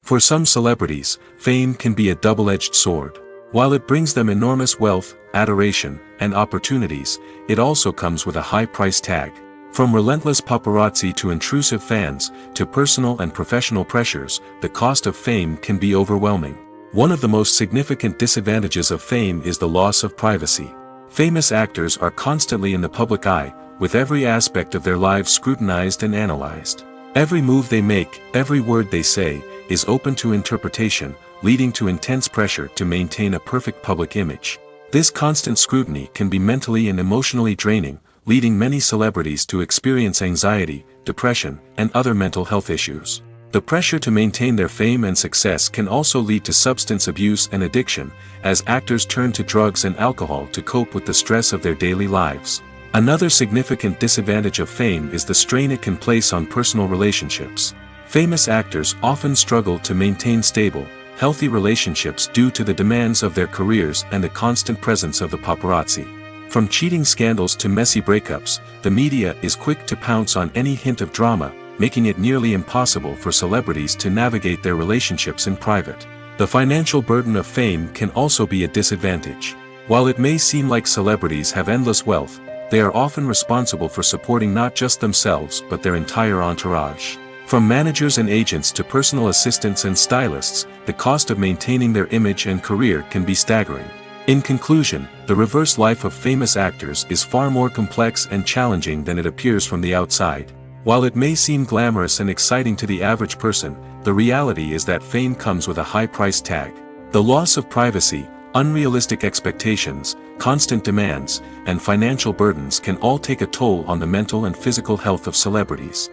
For some celebrities, fame can be a double-edged sword. While it brings them enormous wealth, adoration, and opportunities, it also comes with a high price tag. From relentless paparazzi to intrusive fans, to personal and professional pressures, the cost of fame can be overwhelming. One of the most significant disadvantages of fame is the loss of privacy. Famous actors are constantly in the public eye, with every aspect of their lives scrutinized and analyzed. Every move they make, every word they say, is open to interpretation, leading to intense pressure to maintain a perfect public image. This constant scrutiny can be mentally and emotionally draining, leading many celebrities to experience anxiety, depression, and other mental health issues. The pressure to maintain their fame and success can also lead to substance abuse and addiction, as actors turn to drugs and alcohol to cope with the stress of their daily lives. Another significant disadvantage of fame is the strain it can place on personal relationships. Famous actors often struggle to maintain stable, healthy relationships due to the demands of their careers and the constant presence of the paparazzi. From cheating scandals to messy breakups, the media is quick to pounce on any hint of drama, making it nearly impossible for celebrities to navigate their relationships in private. The financial burden of fame can also be a disadvantage. While it may seem like celebrities have endless wealth, they are often responsible for supporting not just themselves but their entire entourage. From managers and agents to personal assistants and stylists, the cost of maintaining their image and career can be staggering. In conclusion, the reverse life of famous actors is far more complex and challenging than it appears from the outside. While it may seem glamorous and exciting to the average person, the reality is that fame comes with a high price tag. The loss of privacy, unrealistic expectations, constant demands, and financial burdens can all take a toll on the mental and physical health of celebrities.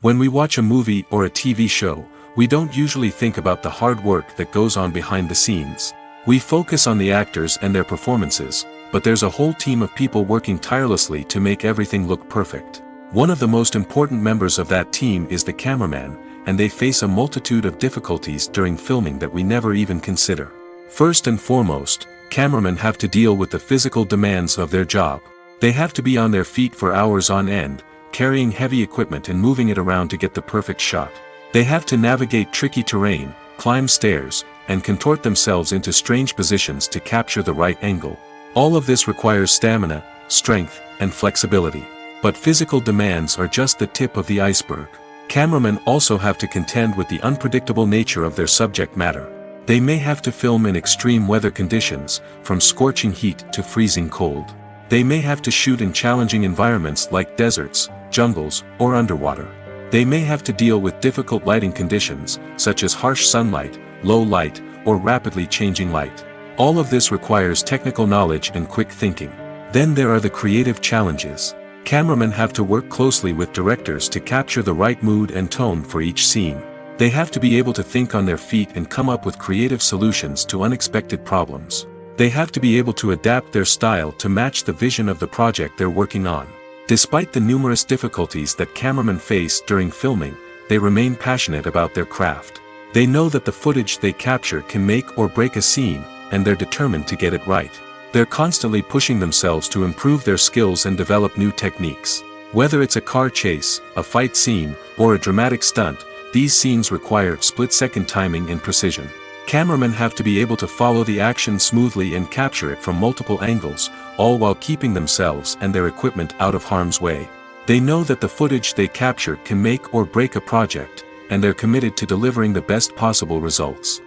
When we watch a movie or a TV show, we don't usually think about the hard work that goes on behind the scenes. We focus on the actors and their performances, but there's a whole team of people working tirelessly to make everything look perfect. One of the most important members of that team is the cameraman, and they face a multitude of difficulties during filming that we never even consider. First and foremost, cameramen have to deal with the physical demands of their job. They have to be on their feet for hours on end, carrying heavy equipment and moving it around to get the perfect shot. They have to navigate tricky terrain, climb stairs, and contort themselves into strange positions to capture the right angle. All of this requires stamina, strength, and flexibility. But physical demands are just the tip of the iceberg. Cameramen also have to contend with the unpredictable nature of their subject matter. They may have to film in extreme weather conditions, from scorching heat to freezing cold. They may have to shoot in challenging environments like deserts, jungles, or underwater. They may have to deal with difficult lighting conditions, such as harsh sunlight, low light, or rapidly changing light. All of this requires technical knowledge and quick thinking. Then there are the creative challenges. Cameramen have to work closely with directors to capture the right mood and tone for each scene. They have to be able to think on their feet and come up with creative solutions to unexpected problems. They have to be able to adapt their style to match the vision of the project they're working on. Despite the numerous difficulties that cameramen face during filming, they remain passionate about their craft. They know that the footage they capture can make or break a scene, and they're determined to get it right. They're constantly pushing themselves to improve their skills and develop new techniques. Whether it's a car chase, a fight scene, or a dramatic stunt, these scenes require split-second timing and precision. Cameramen have to be able to follow the action smoothly and capture it from multiple angles, all while keeping themselves and their equipment out of harm's way. They know that the footage they capture can make or break a project, and they're committed to delivering the best possible results.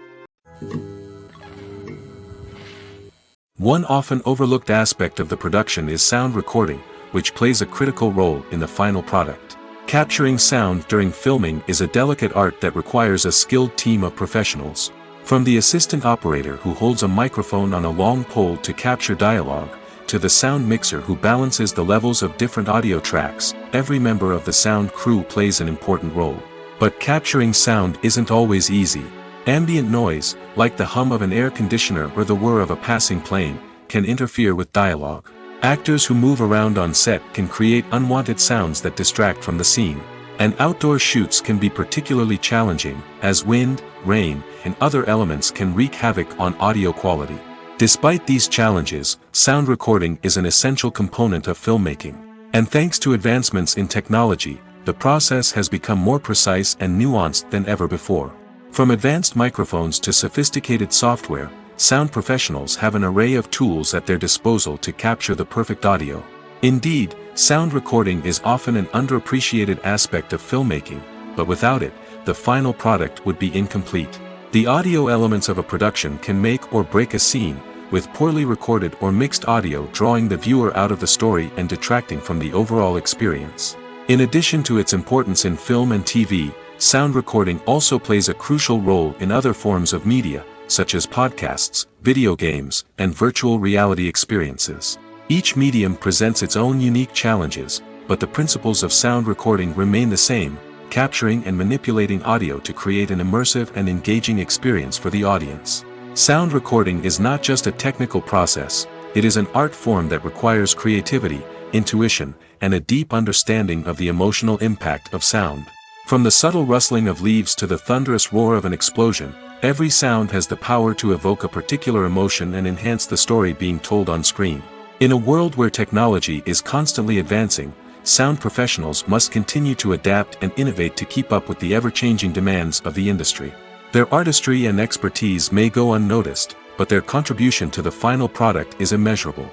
One often overlooked aspect of the production is sound recording, which plays a critical role in the final product. Capturing sound during filming is a delicate art that requires a skilled team of professionals. From the assistant operator who holds a microphone on a long pole to capture dialogue, to the sound mixer who balances the levels of different audio tracks, every member of the sound crew plays an important role. But capturing sound isn't always easy. Ambient noise, like the hum of an air conditioner or the whir of a passing plane, can interfere with dialogue. Actors who move around on set can create unwanted sounds that distract from the scene. And outdoor shoots can be particularly challenging, as wind, rain, and other elements can wreak havoc on audio quality. Despite these challenges, sound recording is an essential component of filmmaking. And thanks to advancements in technology, the process has become more precise and nuanced than ever before. From advanced microphones to sophisticated software, sound professionals have an array of tools at their disposal to capture the perfect audio. Indeed, sound recording is often an underappreciated aspect of filmmaking, but without it, the final product would be incomplete. The audio elements of a production can make or break a scene, with poorly recorded or mixed audio drawing the viewer out of the story and detracting from the overall experience. In addition to its importance in film and TV, sound recording also plays a crucial role in other forms of media, such as podcasts, video games, and virtual reality experiences. Each medium presents its own unique challenges, but the principles of sound recording remain the same, capturing and manipulating audio to create an immersive and engaging experience for the audience. Sound recording is not just a technical process, it is an art form that requires creativity, intuition, and a deep understanding of the emotional impact of sound. From the subtle rustling of leaves to the thunderous roar of an explosion, every sound has the power to evoke a particular emotion and enhance the story being told on screen. In a world where technology is constantly advancing, sound professionals must continue to adapt and innovate to keep up with the ever-changing demands of the industry. Their artistry and expertise may go unnoticed, but their contribution to the final product is immeasurable.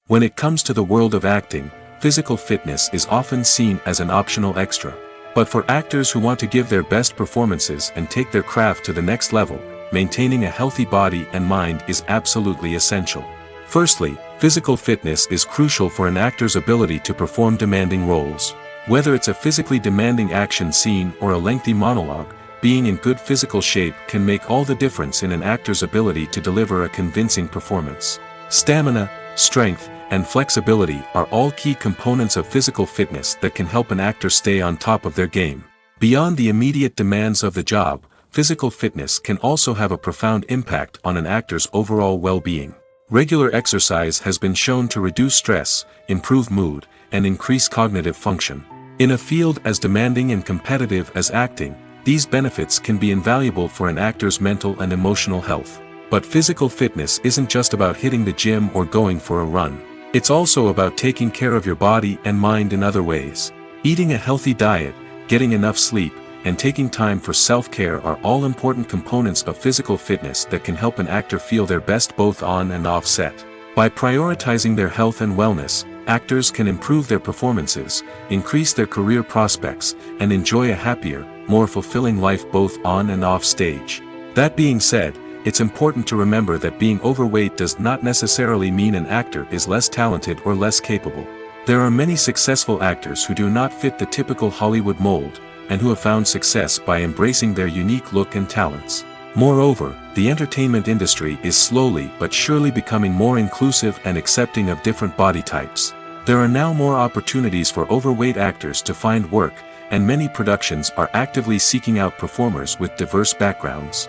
When it comes to the world of acting, physical fitness is often seen as an optional extra. But for actors who want to give their best performances and take their craft to the next level, maintaining a healthy body and mind is absolutely essential. Firstly, physical fitness is crucial for an actor's ability to perform demanding roles. Whether it's a physically demanding action scene or a lengthy monologue, being in good physical shape can make all the difference in an actor's ability to deliver a convincing performance. Stamina, strength, and flexibility are all key components of physical fitness that can help an actor stay on top of their game. Beyond the immediate demands of the job, physical fitness can also have a profound impact on an actor's overall well-being. Regular exercise has been shown to reduce stress, improve mood, and increase cognitive function. In a field as demanding and competitive as acting, these benefits can be invaluable for an actor's mental and emotional health. But physical fitness isn't just about hitting the gym or going for a run. It's also about taking care of your body and mind in other ways. Eating a healthy diet, getting enough sleep, and taking time for self-care are all important components of physical fitness that can help an actor feel their best both on and off set. By prioritizing their health and wellness, actors can improve their performances, increase their career prospects, and enjoy a happier, more fulfilling life both on and off stage. That being said, it's important to remember that being overweight does not necessarily mean an actor is less talented or less capable. There are many successful actors who do not fit the typical Hollywood mold, and who have found success by embracing their unique look and talents. Moreover, the entertainment industry is slowly but surely becoming more inclusive and accepting of different body types. There are now more opportunities for overweight actors to find work, and many productions are actively seeking out performers with diverse backgrounds.